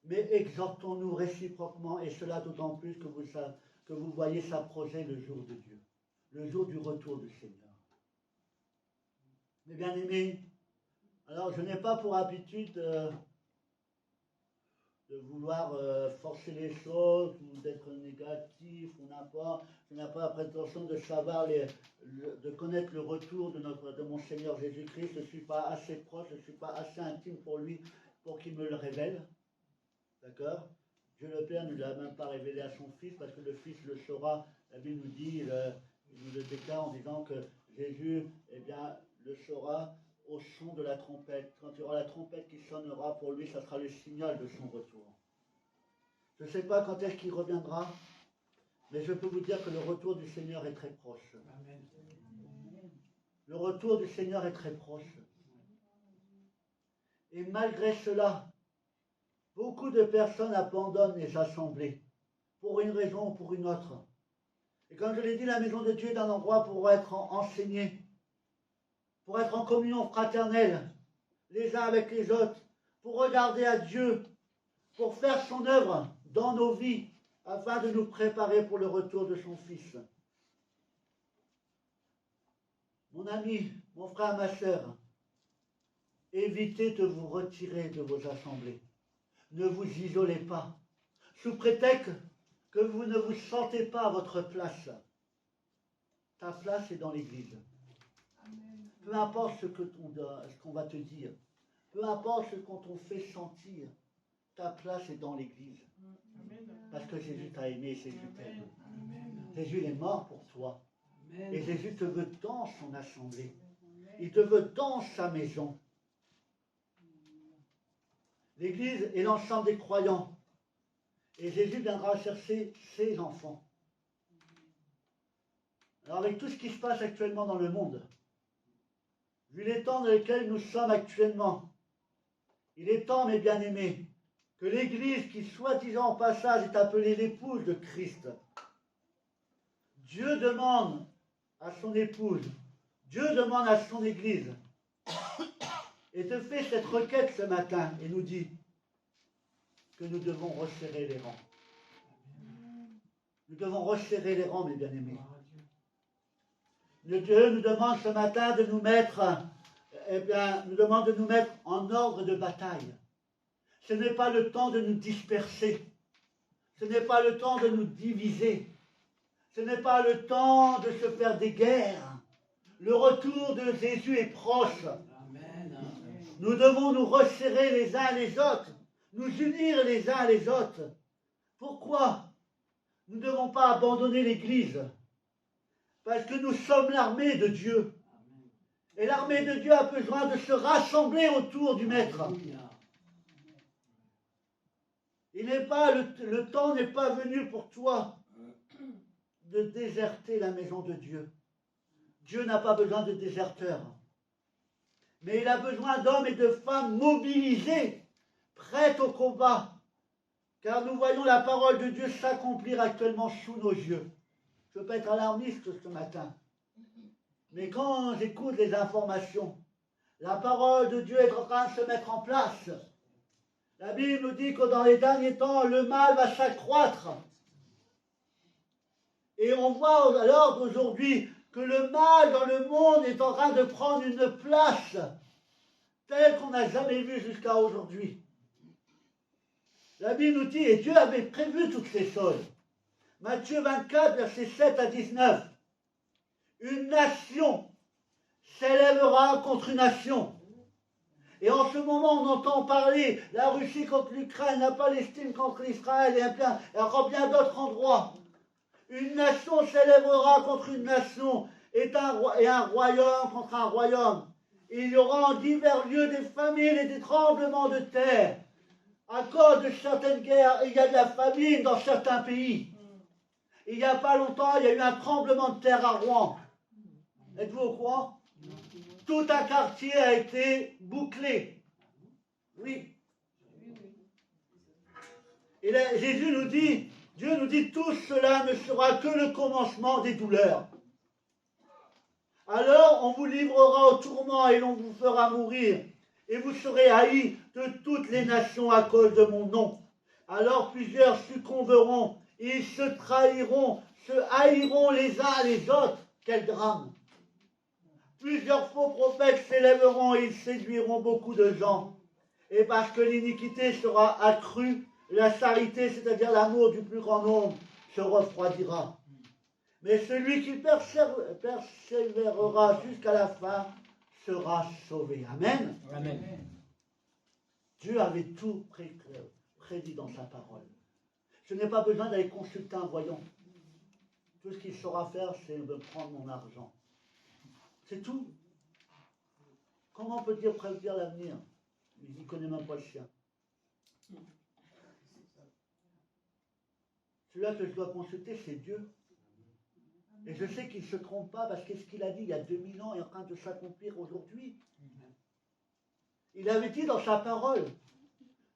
mais exhortons-nous réciproquement, et cela d'autant plus que vous voyez s'approcher le jour de Dieu, le jour du retour du Seigneur. Mes bien-aimés, alors je n'ai pas pour habitude de vouloir forcer les choses, ou d'être négatif, ou je n'ai pas la prétention de savoir, de connaître le retour de mon Seigneur Jésus-Christ. Je ne suis pas assez proche, je ne suis pas assez intime pour lui, pour qu'il me le révèle. D'accord? Dieu le Père ne l'a même pas révélé à son Fils, parce que le Fils le saura. La Bible nous dit, il nous le déclare en disant que Jésus, eh bien, le saura au son de la trompette. Quand il y aura la trompette qui sonnera pour lui, ça sera le signal de son retour. Je ne sais pas quand est-ce qu'il reviendra, mais je peux vous dire que le retour du Seigneur est très proche. Amen. Le retour du Seigneur est très proche. Et malgré cela, beaucoup de personnes abandonnent les assemblées, pour une raison ou pour une autre. Et comme je l'ai dit, la maison de Dieu est un endroit pour être enseigné, pour être en communion fraternelle, les uns avec les autres, pour regarder à Dieu, pour faire son œuvre dans nos vies, afin de nous préparer pour le retour de son Fils. Mon ami, mon frère, ma sœur, évitez de vous retirer de vos assemblées. Ne vous isolez pas, sous prétexte que vous ne vous sentez pas à votre place. Ta place est dans l'Église. Peu importe ce qu'on va te dire, peu importe ce qu'on t'en fait sentir, ta place est dans l'Église. Parce que Jésus t'a aimé, Jésus t'aime. Jésus est mort pour toi. Et Jésus te veut dans son assemblée. Il te veut dans sa maison. L'Église est l'ensemble des croyants. Et Jésus viendra chercher ses enfants. Alors avec tout ce qui se passe actuellement dans le monde, vu les temps dans lesquels nous sommes actuellement, il est temps, mes bien-aimés, que l'Église, qui soi-disant en passage est appelée l'épouse de Christ, Dieu demande à son épouse, Dieu demande à son Église, et te fait cette requête ce matin, et nous dit que nous devons resserrer les rangs. Nous devons resserrer les rangs, mes bien-aimés. Dieu nous demande ce matin de nous mettre, nous demande de nous mettre en ordre de bataille. Ce n'est pas le temps de nous disperser. Ce n'est pas le temps de nous diviser. Ce n'est pas le temps de se faire des guerres. Le retour de Jésus est proche. Nous devons nous resserrer les uns les autres, nous unir les uns les autres. Pourquoi nous ne devons pas abandonner l'Église? Parce que nous sommes l'armée de Dieu. Et l'armée de Dieu a besoin de se rassembler autour du Maître. Le temps n'est pas venu pour toi de déserter la maison de Dieu. Dieu n'a pas besoin de déserteurs. Mais il a besoin d'hommes et de femmes mobilisés, prêts au combat. Car nous voyons la parole de Dieu s'accomplir actuellement sous nos yeux. Je ne veux pas être alarmiste ce matin. Mais quand j'écoute les informations, la parole de Dieu est en train de se mettre en place. La Bible nous dit que dans les derniers temps, le mal va s'accroître. Et on voit alors aujourd'hui que le mal dans le monde est en train de prendre une place telle qu'on n'a jamais vue jusqu'à aujourd'hui. La Bible nous dit, et Dieu avait prévu toutes ces choses. Matthieu 24, versets 7 à 19. Une nation s'élèvera contre une nation. Et en ce moment, on entend parler la Russie contre l'Ukraine, la Palestine contre l'Israël et encore bien d'autres endroits. Une nation s'élèvera contre une nation et un royaume contre un royaume. Il y aura en divers lieux des famines et des tremblements de terre. À cause de certaines guerres, il y a de la famine dans certains pays. Il n'y a pas longtemps, il y a eu un tremblement de terre à Rouen. Êtes-vous au courant? Tout un quartier a été bouclé. Oui. Et là, Jésus nous dit, Dieu nous dit, tout cela ne sera que le commencement des douleurs. Alors on vous livrera au tourment et l'on vous fera mourir. Et vous serez haïs de toutes les nations à cause de mon nom. Alors plusieurs succomberont, ils se trahiront, se haïront les uns les autres. Quel drame! Plusieurs faux prophètes s'élèveront et ils séduiront beaucoup de gens. Et parce que l'iniquité sera accrue, la charité, c'est-à-dire l'amour du plus grand nombre, se refroidira. Mais celui qui persévérera jusqu'à la fin sera sauvé. Amen. Amen. Dieu avait tout prédit dans sa parole. Je n'ai pas besoin d'aller consulter un voyant. Tout ce qu'il saura faire, c'est de prendre mon argent. C'est tout. Comment peut-il prédire l'avenir? Il ne connaît même pas le sien. Celui-là que je dois consulter, c'est Dieu. Et je sais qu'il ne se trompe pas parce que ce qu'il a dit il y a 2000 ans est en train de s'accomplir aujourd'hui. Il avait dit dans sa parole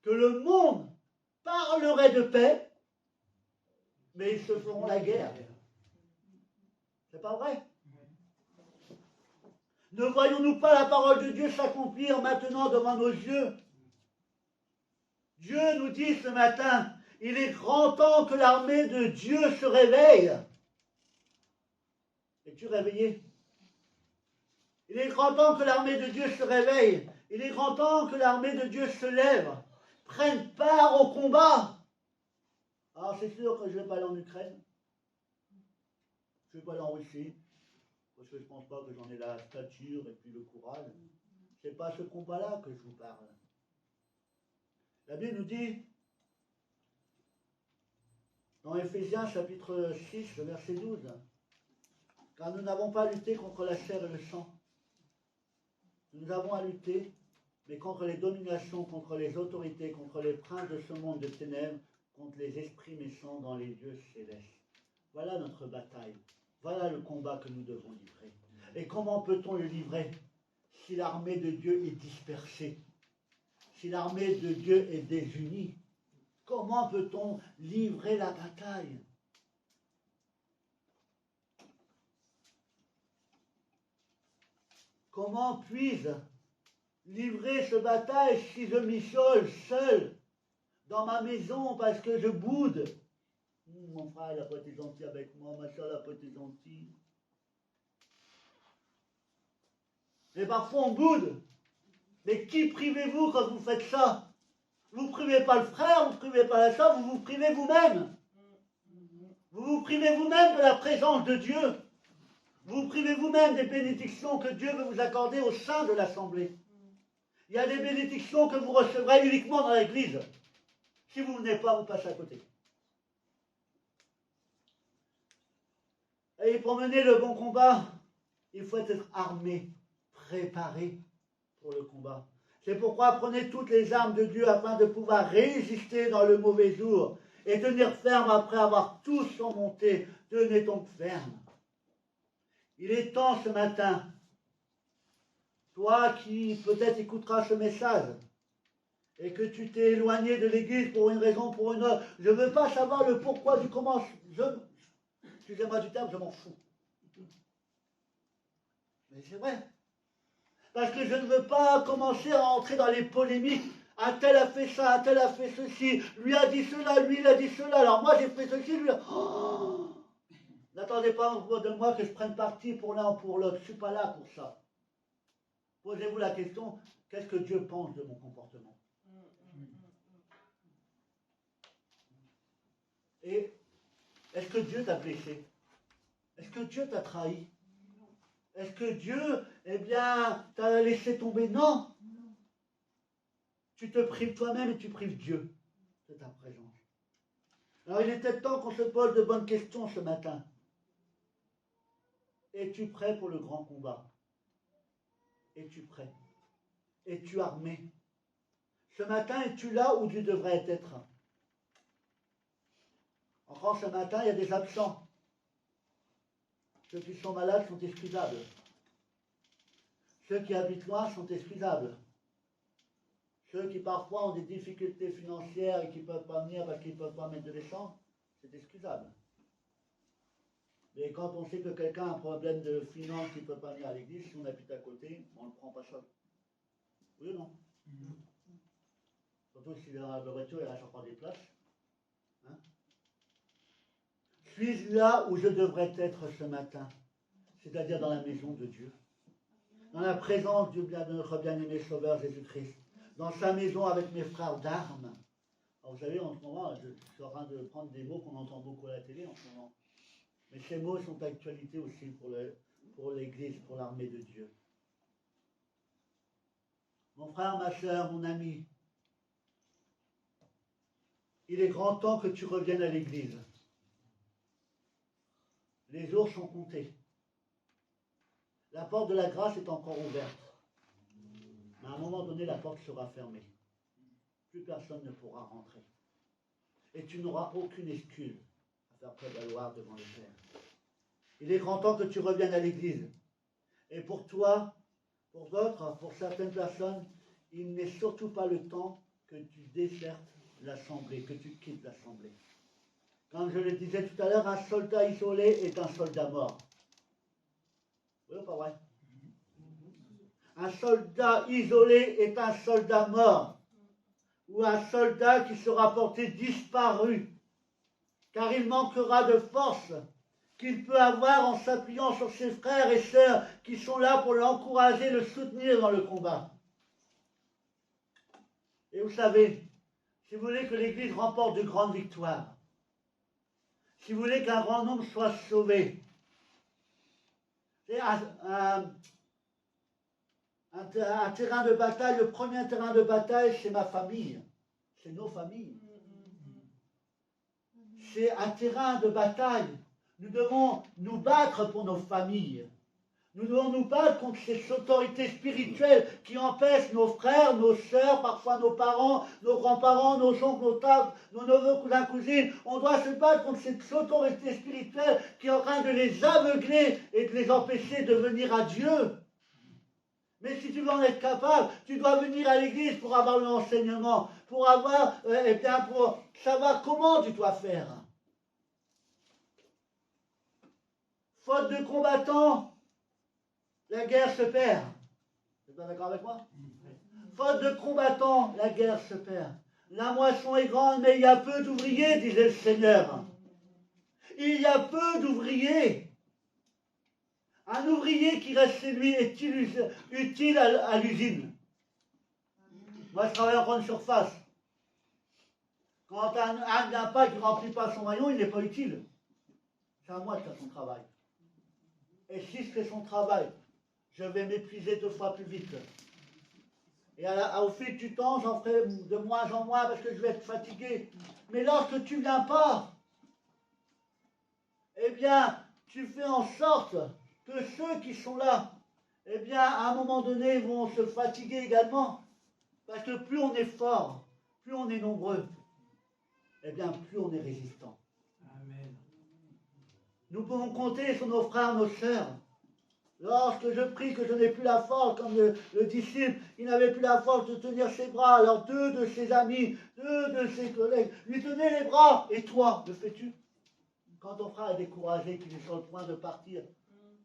que le monde parlerait de paix, mais ils se feront la guerre. C'est pas vrai? Ne voyons-nous pas la parole de Dieu s'accomplir maintenant devant nos yeux? Dieu nous dit ce matin, il est grand temps que l'armée de Dieu se réveille. Es-tu réveillé? Il est grand temps que l'armée de Dieu se réveille. Il est grand temps que l'armée de Dieu se lève, prenne part au combat. Alors c'est sûr que je ne vais pas aller en Ukraine. Je ne vais pas aller en Russie. Parce que je ne pense pas que j'en ai la stature et puis le courage. Ce n'est pas ce combat-là que je vous parle. La Bible nous dit, dans Éphésiens chapitre 6, verset 12, car nous n'avons pas à lutter contre la chair et le sang. Nous avons à lutter, mais contre les dominations, contre les autorités, contre les princes de ce monde de ténèbres, contre les esprits méchants dans les lieux célestes. Voilà notre bataille. Voilà le combat que nous devons livrer. Et comment peut-on le livrer? si l'armée de Dieu est dispersée, si l'armée de Dieu est désunie? Comment peut-on livrer la bataille? Comment puis-je livrer ce bataille si je m'isole seul dans ma maison parce que je boude? Mon frère, il n'a pas été gentil avec moi, ma soeur, elle n'a pas été gentille. Et parfois on boude. Mais qui privez-vous quand vous faites ça? Vous ne privez pas le frère, vous ne privez pas la soeur, vous vous privez vous-même. Vous vous privez vous-même de la présence de Dieu. Vous vous privez vous-même des bénédictions que Dieu veut vous accorder au sein de l'assemblée. Il y a des bénédictions que vous recevrez uniquement dans l'église. Si vous ne venez pas, vous passez à côté. Et pour mener le bon combat, il faut être armé, préparé pour le combat. C'est pourquoi prenez toutes les armes de Dieu afin de pouvoir résister dans le mauvais jour et tenir ferme après avoir tout surmonté. Tenez donc ferme. Il est temps ce matin, toi qui peut-être écouteras ce message et que tu t'es éloigné de l'église pour une raison, pour une autre, je ne veux pas savoir le pourquoi du comment. Excusez-moi du terme, je m'en fous. Mais c'est vrai. Parce que je ne veux pas commencer à entrer dans les polémiques. Un tel a fait ça, un tel a fait ceci, lui a dit cela, lui il a dit cela, alors moi j'ai fait ceci, lui... Oh, n'attendez pas de moi que je prenne parti pour l'un ou pour l'autre. Je ne suis pas là pour ça. Posez-vous la question, qu'est-ce que Dieu pense de mon comportement? Et est-ce que Dieu t'a blessé? Est-ce que Dieu t'a trahi? Est-ce que Dieu, eh bien, t'a laissé tomber? Non. Tu te prives toi-même et tu prives Dieu de ta présence. Alors il est peut-être temps qu'on se pose de bonnes questions ce matin. Es-tu prêt pour le grand combat? Es-tu prêt? Es-tu armé? Ce matin, es-tu là où tu devrais être? Encore ce matin, il y a des absents. Ceux qui sont malades sont excusables. Ceux qui habitent loin sont excusables. Ceux qui parfois ont des difficultés financières et qui ne peuvent pas venir parce qu'ils ne peuvent pas mettre de l'essence, c'est excusable. Mais quand on sait que quelqu'un a un problème de finance qui ne peut pas venir à l'église, si on habite à côté, on ne le prend pas seul. Oui ou non? Surtout si la voiture il reste encore des places. Hein? Suis-je là où je devrais être ce matin? C'est-à-dire dans la maison de Dieu. Dans la présence de notre bien-aimé Sauveur Jésus-Christ. Dans sa maison avec mes frères d'armes. Alors vous savez, en ce moment, je suis en train de prendre des mots qu'on entend beaucoup à la télé en ce moment. Mais ces mots sont d'actualité aussi pour l'Église, pour l'armée de Dieu. Mon frère, ma soeur, mon ami, il est grand temps que tu reviennes à l'Église. Les jours sont comptés. La porte de la grâce est encore ouverte. Mais à un moment donné, la porte sera fermée. Plus personne ne pourra rentrer. Et tu n'auras aucune excuse à faire prévaloir devant le Père. Il est grand temps que tu reviennes à l'Église. Et pour toi, pour d'autres, pour certaines personnes, il n'est surtout pas le temps que tu désertes l'Assemblée, que tu quittes l'Assemblée. Comme je le disais tout à l'heure, un soldat isolé est un soldat mort. Oui ou pas vrai? Un soldat isolé est un soldat mort. Ou un soldat qui sera porté disparu. Car il manquera de force qu'il peut avoir en s'appuyant sur ses frères et sœurs qui sont là pour l'encourager, le soutenir dans le combat. Et vous savez, si vous voulez que l'Église remporte de grandes victoires, si vous voulez qu'un grand nombre soit sauvé, c'est un terrain de bataille, le premier terrain de bataille, c'est ma famille, c'est nos familles. C'est un terrain de bataille. Nous devons nous battre pour nos familles. Nous devons nous battre contre ces autorités spirituelles qui empêchent nos frères, nos sœurs, parfois nos parents, nos grands-parents, nos oncles, nos tantes, nos neveux, cousins, cousines. On doit se battre contre cette autorité spirituelle qui est en train de les aveugler et de les empêcher de venir à Dieu. Mais si tu veux en être capable, tu dois venir à l'église pour avoir l'enseignement, pour avoir, pour savoir comment tu dois faire. Faute de combattants, la guerre se perd. Vous êtes d'accord avec moi? Faute de combattants, la guerre se perd. La moisson est grande, mais il y a peu d'ouvriers, disait le Seigneur. Il y a peu d'ouvriers. Un ouvrier qui reste chez lui est-il utile à l'usine? Moi, je travaille en grande surface. Quand un n'a pas qui ne remplit pas son maillon, il n'est pas utile. C'est à moi de faire son travail. Et si je fais son travail, je vais m'épuiser 2 fois plus vite. Et au fil du temps, j'en ferai de moins en moins parce que je vais être fatigué. Mais lorsque tu ne viens pas, eh bien, tu fais en sorte que ceux qui sont là, eh bien, à un moment donné, vont se fatiguer également. Parce que plus on est fort, plus on est nombreux, eh bien, plus on est résistant. Amen. Nous pouvons compter sur nos frères, nos sœurs. Lorsque je prie que je n'ai plus la force, comme le disciple, il n'avait plus la force de tenir ses bras, alors 2 de ses amis, 2 de ses collègues lui tenaient les bras. Et toi, le fais-tu? Quand ton frère est découragé, qu'il est sur le point de partir,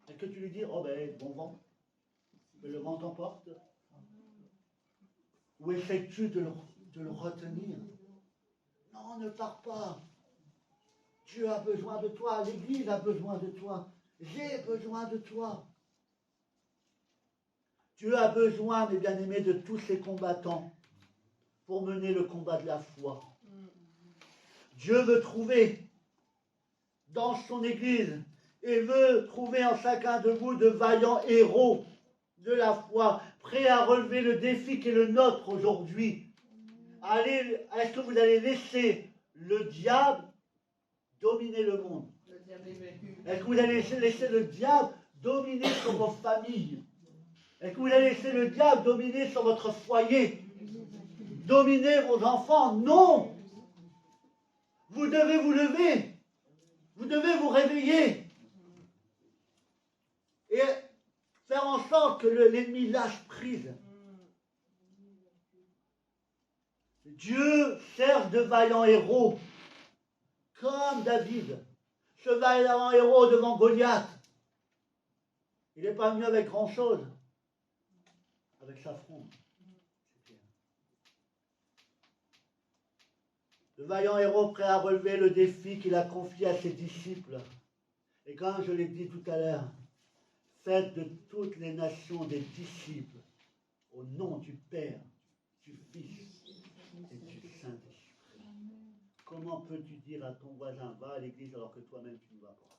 est-ce que tu lui dis, oh ben, bon vent, que le vent t'emporte? Ou essaies-tu de le retenir? Non, ne pars pas. Dieu a besoin de toi, l'Église a besoin de toi, j'ai besoin de toi. Dieu a besoin, mes bien-aimés, de tous ces combattants pour mener le combat de la foi. Dieu veut trouver dans son Église et veut trouver en chacun de vous de vaillants héros de la foi, prêts à relever le défi qui est le nôtre aujourd'hui. Est-ce que vous allez laisser le diable dominer le monde? Est-ce que vous allez laisser le diable dominer sur vos familles? Est-ce que vous allez laisser le diable dominer sur votre foyer? Dominer vos enfants? Non! Vous devez vous lever. Vous devez vous réveiller. Et faire en sorte que l'ennemi lâche prise. Dieu cherche de vaillants héros, comme David. Ce vaillant héros devant Goliath. Il n'est pas venu avec grand-chose. Avec sa fronde. Le vaillant héros prêt à relever le défi qu'il a confié à ses disciples. Et comme je l'ai dit tout à l'heure, faites de toutes les nations des disciples, au nom du Père, du Fils et du Saint-Esprit. Comment peux-tu dire à ton voisin, va à l'église alors que toi-même tu ne vas pas?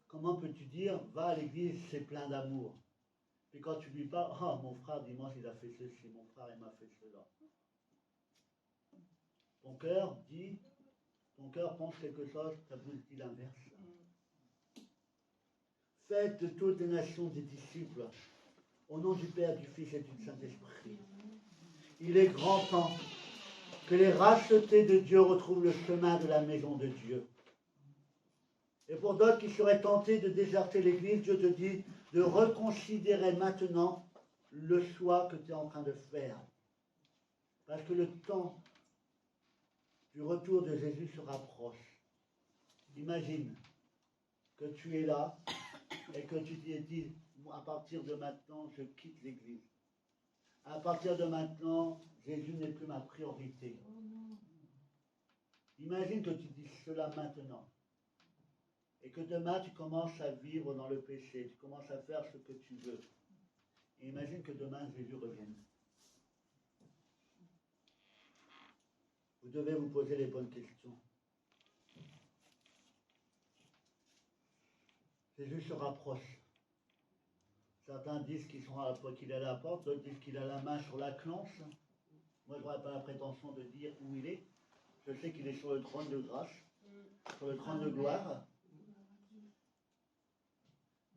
Comment peux-tu dire, va à l'église, c'est plein d'amour? Et quand tu lui parles, oh, mon frère dimanche il a fait ceci, mon frère il m'a fait cela. Ton cœur dit, ton cœur pense quelque chose, ta bouche dit l'inverse. Faites de toutes les nations des disciples, au nom du Père, du Fils et du Saint-Esprit. Il est grand temps que les rachetés de Dieu retrouvent le chemin de la maison de Dieu. Et pour d'autres qui seraient tentés de déserter l'Église, Dieu te dit de reconsidérer maintenant le choix que tu es en train de faire. Parce que le temps du retour de Jésus se rapproche. Imagine que tu es là et que tu t'es dit, à partir de maintenant, je quitte l'Église. À partir de maintenant, Jésus n'est plus ma priorité. Imagine que tu dis cela maintenant. Et que demain, tu commences à vivre dans le péché. Tu commences à faire ce que tu veux. Et imagine que demain, Jésus revienne. Vous devez vous poser les bonnes questions. Jésus se rapproche. Certains disent qu'il est à la porte, d'autres disent qu'il a la main sur la clenche. Moi, je n'aurais pas la prétention de dire où il est. Je sais qu'il est sur le trône de grâce, sur le trône de gloire.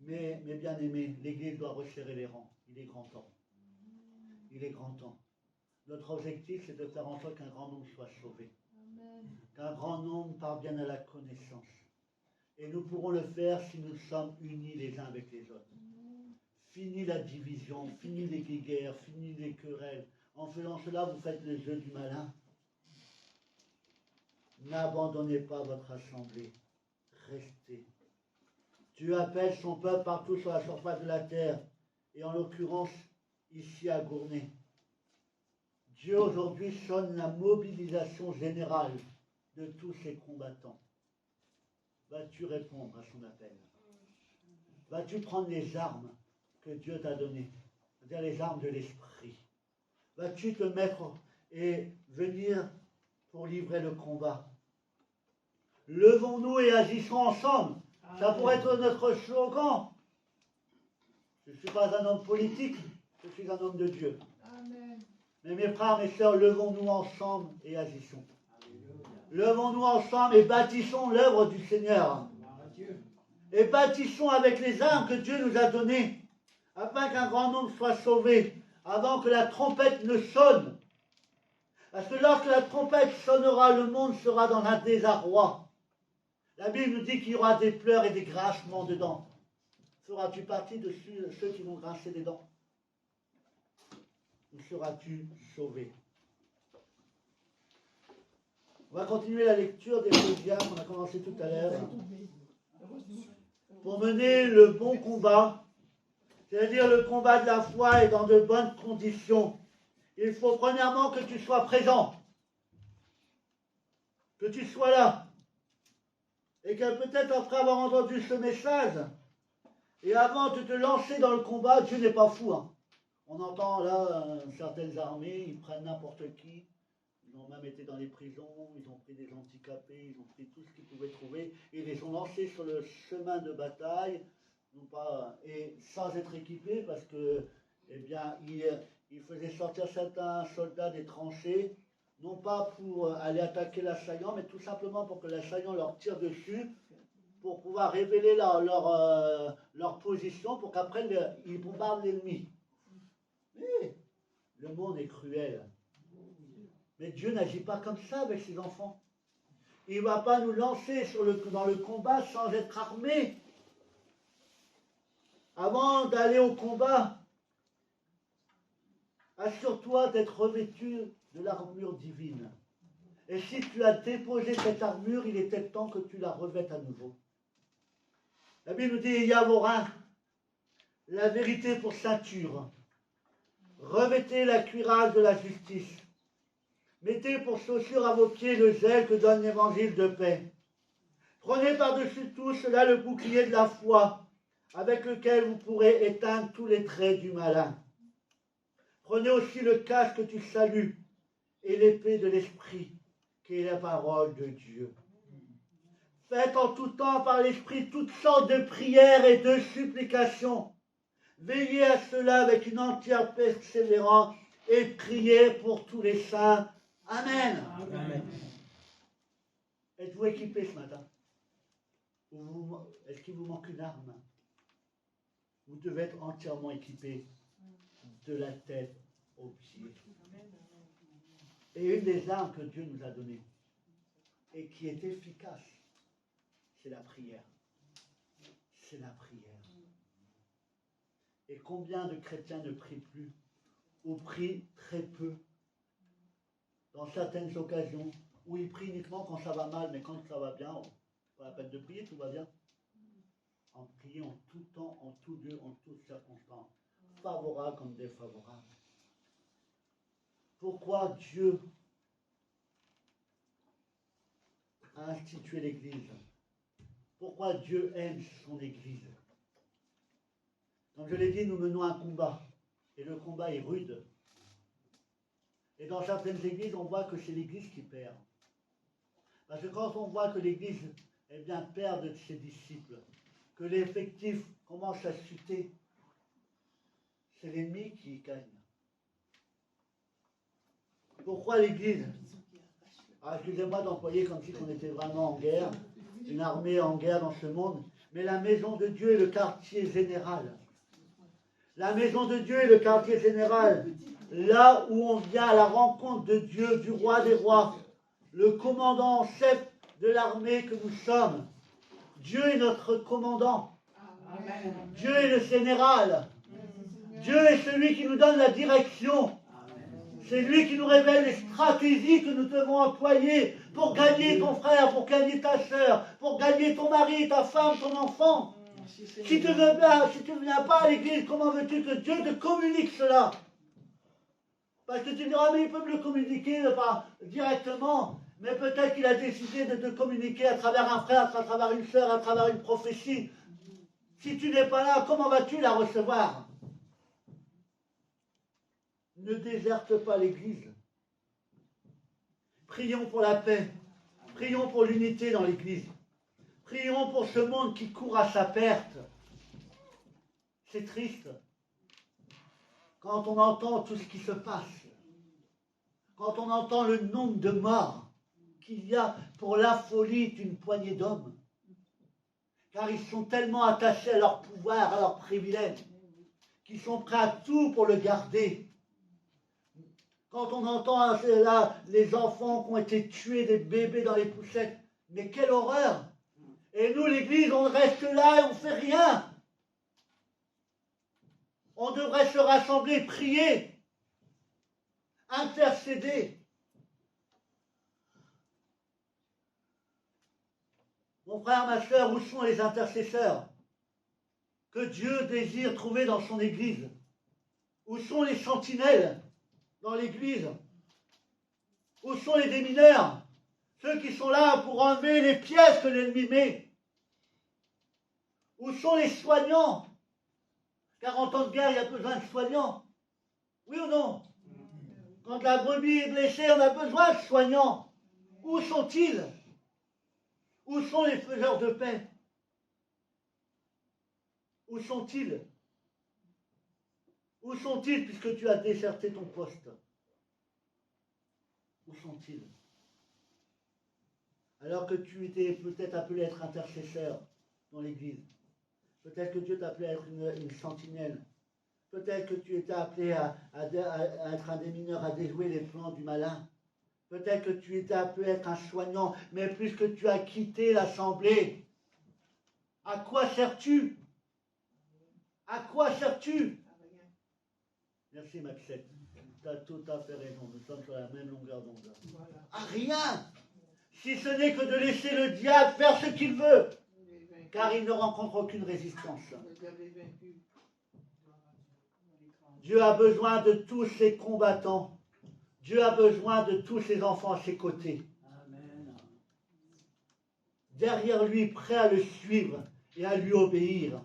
Mais, mes bien-aimés, l'Église doit resserrer les rangs. Il est grand temps. Il est grand temps. Notre objectif, c'est de faire en sorte qu'un grand nombre soit sauvé. Qu'un grand nombre parvienne à la connaissance. Et nous pourrons le faire si nous sommes unis les uns avec les autres. Fini la division, fini les guéguerres, fini les querelles. En faisant cela, vous faites le jeu du malin. N'abandonnez pas votre assemblée. Restez. Dieu appelle son peuple partout sur la surface de la terre, et en l'occurrence ici à Gournay. Dieu aujourd'hui sonne la mobilisation générale de tous ses combattants. Vas-tu répondre à son appel? Vas-tu prendre les armes que Dieu t'a données, c'est-à-dire les armes de l'esprit? Vas-tu te mettre et venir pour livrer le combat? Levons-nous et agissons ensemble. Ça pourrait être notre slogan. Je ne suis pas un homme politique, je suis un homme de Dieu. Amen. Mais mes frères, mes sœurs, levons-nous ensemble et agissons. Levons-nous ensemble et bâtissons l'œuvre du Seigneur. Et bâtissons avec les armes que Dieu nous a données, afin qu'un grand nombre soit sauvé, avant que la trompette ne sonne. Parce que lorsque la trompette sonnera, le monde sera dans un désarroi. La Bible nous dit qu'il y aura des pleurs et des grincements de dents. Feras-tu partie de ceux qui vont grincer des dents? Ou seras-tu sauvé? On va continuer la lecture d'Éphésiens qu'on a commencé tout à l'heure. Pour mener le bon combat, c'est-à-dire le combat de la foi et dans de bonnes conditions, il faut premièrement que tu sois présent, que tu sois là. Et que peut-être après avoir entendu ce message, et avant de te lancer dans le combat, Dieu n'est pas fou. Hein. On entend là certaines armées, ils prennent n'importe qui, ils ont même été dans les prisons, ils ont pris des handicapés, ils ont pris tout ce qu'ils pouvaient trouver, et ils les ont lancés sur le chemin de bataille, non pas, et sans être équipés, parce que, eh bien, ils faisaient sortir certains soldats des tranchées, non pas pour aller attaquer l'assaillant, mais tout simplement pour que l'assaillant leur tire dessus, pour pouvoir révéler leur position, pour qu'après ils bombardent l'ennemi. Mais le monde est cruel. Mais Dieu n'agit pas comme ça avec ses enfants. Il ne va pas nous lancer dans le combat sans être armés. Avant d'aller au combat, assure-toi d'être revêtu de l'armure divine. Et si tu as déposé cette armure, il était temps que tu la revêtes à nouveau. La Bible nous dit, il y a vos reins, la vérité pour ceinture. Revêtez la cuirasse de la justice. Mettez pour chaussure à vos pieds le zèle que donne l'évangile de paix. Prenez par-dessus tout cela le bouclier de la foi, avec lequel vous pourrez éteindre tous les traits du malin. Prenez aussi le casque du salut et l'épée de l'esprit, qui est la parole de Dieu. Faites en tout temps par l'esprit toutes sortes de prières et de supplications. Veillez à cela avec une entière persévérance et priez pour tous les saints. Amen. Amen. Êtes-vous équipés ce matin? Est-ce qu'il vous manque une arme? Vous devez être entièrement équipés de la tête aux pieds. Et une des armes que Dieu nous a données et qui est efficace, c'est la prière. C'est la prière. Et combien de chrétiens ne prient plus ou prient très peu dans certaines occasions où ils prient uniquement quand ça va mal, mais quand ça va bien, pas la peine de prier, tout va bien. En prier en tout temps, en tout lieu, en toutes circonstances, favorable comme défavorable. Pourquoi Dieu a institué l'Église? Pourquoi Dieu aime son Église? Comme je l'ai dit, nous menons un combat. Et le combat est rude. Et dans certaines églises, on voit que c'est l'Église qui perd. Parce que quand on voit que l'Église perd de ses disciples, que l'effectif commence à chuter, c'est l'ennemi qui gagne. Pourquoi l'Église? Excusez-moi d'employer comme si on était vraiment en guerre, une armée en guerre dans ce monde, mais la maison de Dieu est le quartier général. La maison de Dieu est le quartier général, là où on vient à la rencontre de Dieu, du roi des rois, le commandant en chef de l'armée que nous sommes. Dieu est notre commandant. Amen. Dieu est le général. Dieu est celui qui nous donne la direction. C'est lui qui nous révèle les stratégies que nous devons employer pour gagner ton frère, pour gagner ta soeur, pour gagner ton mari, ta femme, ton enfant. Si tu ne viens pas à l'église, comment veux-tu que Dieu te communique cela? Parce que tu diras, mais il peut me le communiquer pas directement. Mais peut-être qu'il a décidé de te communiquer à travers un frère, à travers une sœur, à travers une prophétie. Si tu n'es pas là, comment vas-tu la recevoir? Ne déserte pas l'église. Prions pour la paix. Prions pour l'unité dans l'église. Prions pour ce monde qui court à sa perte. C'est triste quand on entend tout ce qui se passe. Quand on entend le nombre de morts qu'il y a pour la folie d'une poignée d'hommes. Car ils sont tellement attachés à leur pouvoir, à leur privilège, qu'ils sont prêts à tout pour le garder. Quand on entend là, les enfants qui ont été tués, des bébés dans les poussettes, mais quelle horreur! Et nous, l'Église, on reste là et on ne fait rien. On devrait se rassembler, prier, intercéder. Mon frère, ma soeur, où sont les intercesseurs que Dieu désire trouver dans son Église? Où sont les sentinelles dans l'Église? Où sont les démineurs? Ceux qui sont là pour enlever les pièges que l'ennemi met. Où sont les soignants? Car en temps de guerre, il y a besoin de soignants. Oui ou non? Quand la brebis est blessée, on a besoin de soignants. Où sont-ils? Où sont les faiseurs de paix? Où sont-ils? Où sont-ils puisque tu as déserté ton poste? Où sont-ils? Alors que tu étais peut-être appelé à être intercesseur dans l'Église. Peut-être que Dieu t'a appelé à être une sentinelle. Peut-être que tu étais appelé à être un démineur, à déjouer les plans du malin. Peut-être que tu étais appelé à être un soignant, mais puisque tu as quitté l'assemblée, à quoi sers-tu? À quoi sers-tu? Merci Maxette, tu as tout à fait raison, nous sommes sur la même longueur d'onde. À rien, si ce n'est que de laisser le diable faire ce qu'il veut, car il ne rencontre aucune résistance. Dieu a besoin de tous ses combattants. Dieu a besoin de tous ses enfants à ses côtés. Amen. Derrière lui, prêt à le suivre et à lui obéir.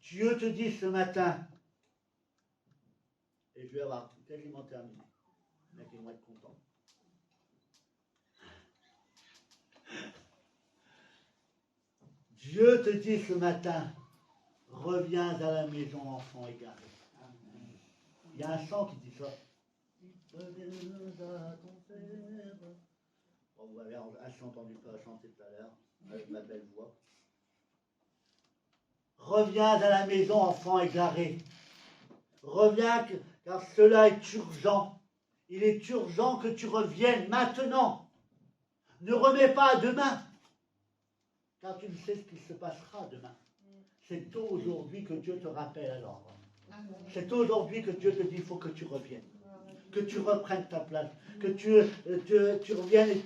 Dieu te dit ce matin, et je vais avoir quasiment terminé, mais ils vont être contents. Dieu te dit ce matin, reviens à la maison, enfant égaré. Il y a un chant qui dit ça. Reviens à ton père. Bon, vous avez assez entendu ça chanter tout à l'heure, avec ma belle voix. Reviens à la maison, enfant égaré. Reviens, car cela est urgent. Il est urgent que tu reviennes maintenant. Ne remets pas à demain, car tu ne sais ce qui se passera demain. C'est aujourd'hui que Dieu te rappelle à l'ordre. C'est aujourd'hui que Dieu te dit, il faut que tu reviennes. Que tu reprennes ta place, que tu reviennes et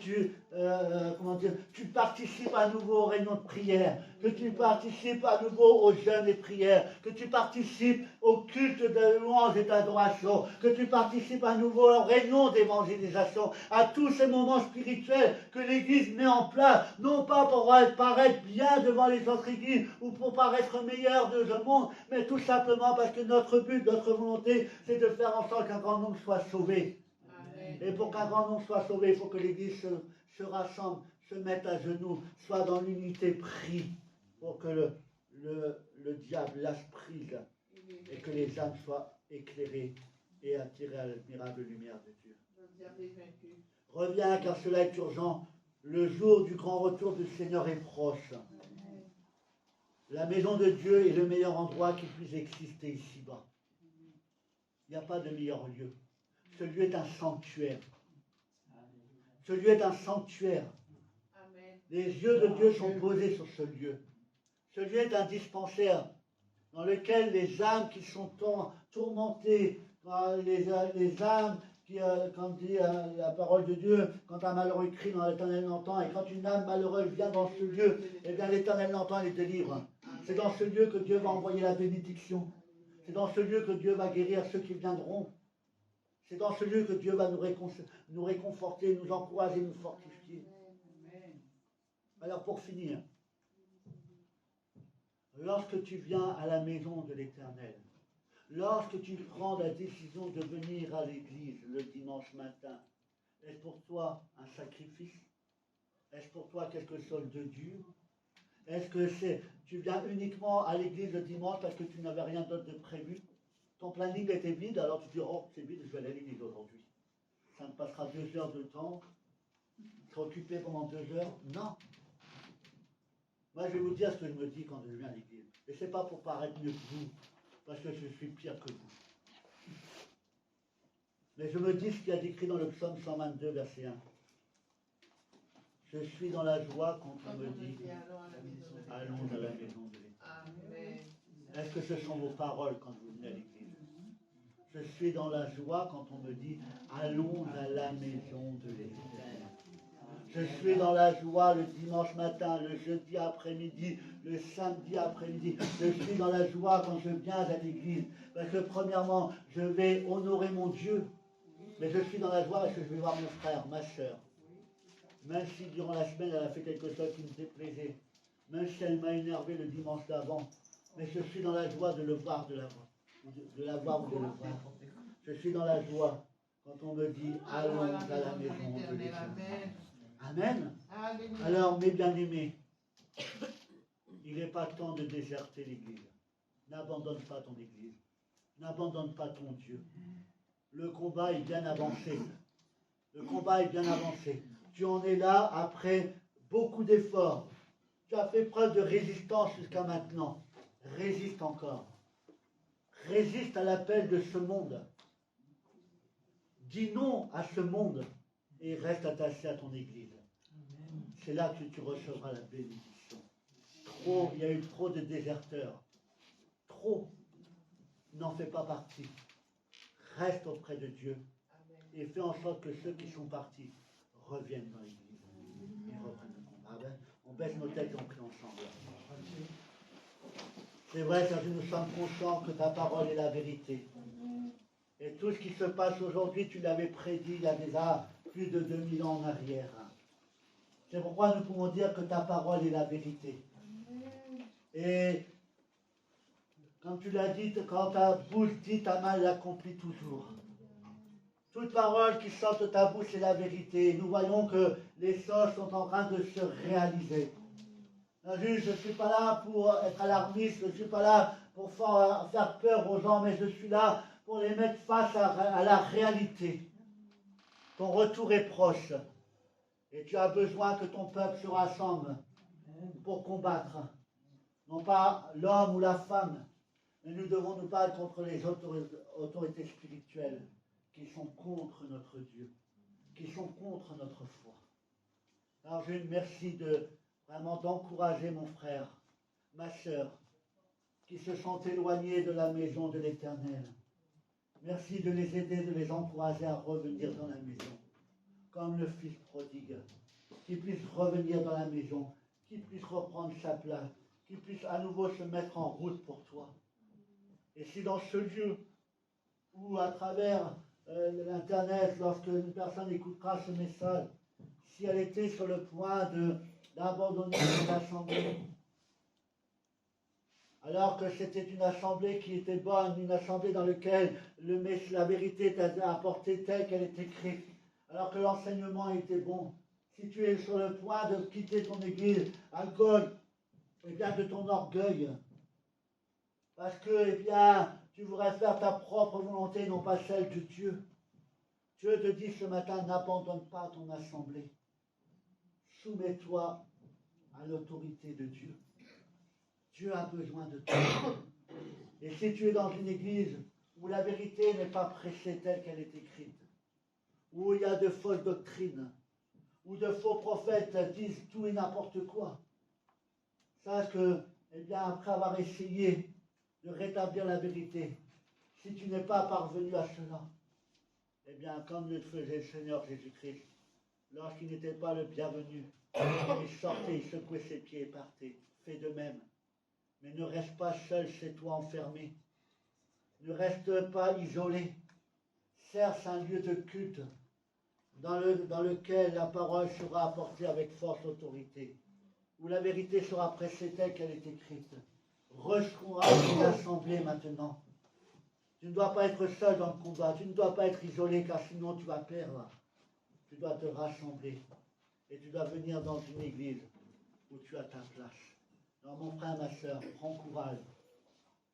tu participes à nouveau aux réunions de prière, que tu participes à nouveau aux jeûnes et prières, que tu participes au culte de louange et d'adoration, que tu participes à nouveau aux réunions d'évangélisation, à tous ces moments spirituels que l'Église met en place, non pas pour paraître bien devant les autres églises ou pour paraître meilleur de ce monde, mais tout simplement parce que notre but, notre volonté, c'est de faire en sorte qu'un grand nombre soit sauvé. Amen. Et pour qu'un grand nombre soit sauvé, il faut que l'Église se rassemble, se mette à genoux, soit dans l'unité, prie, pour que le diable lâche prise et que les âmes soient éclairées et attirées à l'admirable lumière de Dieu. Reviens, car cela est urgent. Le jour du grand retour du Seigneur est proche. La maison de Dieu est le meilleur endroit qui puisse exister ici-bas. Il n'y a pas de meilleur lieu. Ce lieu est un sanctuaire. Ce lieu est un sanctuaire. Les yeux de Dieu sont posés sur ce lieu. Ce lieu est un dispensaire dans lequel les âmes qui sont tourmentées, les âmes qui, comme dit la parole de Dieu, quand un malheureux crie dans l'Éternel l'entend, et quand une âme malheureuse vient dans ce lieu, eh bien l'Éternel l'entend et les délivre. C'est dans ce lieu que Dieu va envoyer la bénédiction. C'est dans ce lieu que Dieu va guérir ceux qui viendront. C'est dans ce lieu que Dieu va nous réconforter, nous encourager, nous fortifier. Alors pour finir, lorsque tu viens à la maison de l'Éternel, lorsque tu prends la décision de venir à l'église le dimanche matin, est-ce pour toi un sacrifice? Est-ce pour toi quelque chose de dur? Est-ce que tu viens uniquement à l'église le dimanche parce que tu n'avais rien d'autre de prévu? Ton planning était vide, alors tu dis, oh, c'est vide, je vais aller à l'église aujourd'hui. Ça me passera 2 heures de temps. Je serai occupé pendant 2 heures. Non. Moi, je vais vous dire ce que je me dis quand je viens à l'église. Et ce n'est pas pour paraître mieux que vous, parce que je suis pire que vous. Mais je me dis ce qu'il y a décrit dans le psaume 122, verset 1. Je suis dans la joie quand on me dit, allons à la maison de l'Éternel. Est-ce que ce sont vos paroles quand vous venez à l'église? Je suis dans la joie quand on me dit, allons à la maison de l'Éternel. Je suis dans la joie le dimanche matin, le jeudi après-midi, le samedi après-midi. Je suis dans la joie quand je viens à l'église. Parce que premièrement, je vais honorer mon Dieu. Mais je suis dans la joie parce que je vais voir mon frère, ma soeur. Même si durant la semaine, elle a fait quelque chose qui me déplaisait. Même si elle m'a énervé le dimanche d'avant. Mais je suis dans la joie de le voir, de la voir ou de le voir. Je suis dans la joie quand on me dit, allons à la maison de l'Éternel. Amen. Alors, mes bien-aimés, il n'est pas temps de déserter l'église. N'abandonne pas ton église. N'abandonne pas ton Dieu. Le combat est bien avancé. Le combat est bien avancé. Tu en es là après beaucoup d'efforts. Tu as fait preuve de résistance jusqu'à maintenant. Résiste encore. Résiste à l'appel de ce monde. Dis non à ce monde et reste attaché à ton église. C'est là que tu recevras la bénédiction. Il y a eu trop de déserteurs. Trop. N'en fais pas partie. Reste auprès de Dieu et fais en sorte que ceux qui sont partis reviennent dans l'église et reprennent le combat. Amen. On baisse nos têtes et on prie ensemble. C'est vrai, Seigneur, nous sommes conscients que ta parole est la vérité. Et tout ce qui se passe aujourd'hui, tu l'avais prédit il y a déjà plus de 2000 ans en arrière. C'est pourquoi nous pouvons dire que ta parole est la vérité. Et comme tu l'as dit, quand ta bouche dit, ta main l'accomplit toujours. Toute parole qui sort de ta bouche est la vérité. Nous voyons que les choses sont en train de se réaliser. Je ne suis pas là pour être alarmiste, je ne suis pas là pour faire peur aux gens, mais je suis là pour les mettre face à la réalité. Ton retour est proche. Et tu as besoin que ton peuple se rassemble pour combattre. Non pas l'homme ou la femme, mais nous devons nous battre contre les autorités spirituelles qui sont contre notre Dieu, qui sont contre notre foi. Alors je merci vraiment d'encourager mon frère, ma sœur, qui se sont éloignés de la maison de l'Éternel. Merci de les aider, de les encourager à revenir dans la maison, comme le fils prodigue, qu'il puisse revenir dans la maison, qu'il puisse reprendre sa place, qu'il puisse à nouveau se mettre en route pour toi. Et si dans ce lieu, ou à travers l'Internet, lorsque une personne écoutera ce message, si elle était sur le point d'abandonner son assemblée, alors que c'était une assemblée qui était bonne, une assemblée dans laquelle la vérité était apportée telle qu'elle est écrite, alors que l'enseignement était bon, si tu es sur le point de quitter ton église à cause de ton orgueil, parce que tu voudrais faire ta propre volonté, non pas celle de Dieu. Dieu te dit ce matin, n'abandonne pas ton assemblée. Soumets-toi à l'autorité de Dieu. Dieu a besoin de toi. Et si tu es dans une église où la vérité n'est pas prêchée telle qu'elle est écrite, où il y a de fausses doctrines, où de faux prophètes disent tout et n'importe quoi. Sache que, eh bien, après avoir essayé de rétablir la vérité, si tu n'es pas parvenu à cela, eh bien, comme le faisait le Seigneur Jésus-Christ, lorsqu'il n'était pas le bienvenu, il sortait, il secouait ses pieds et partait. Fais de même. Mais ne reste pas seul chez toi enfermé. Ne reste pas isolé. Cherche un lieu de culte dans lequel la parole sera apportée avec force autorité, où la vérité sera pressée telle qu'elle est écrite. Rejoins l'assemblée maintenant. Tu ne dois pas être seul dans le combat, tu ne dois pas être isolé car sinon tu vas perdre. Tu dois te rassembler et tu dois venir dans une église où tu as ta place. Alors mon frère, ma soeur, prends courage.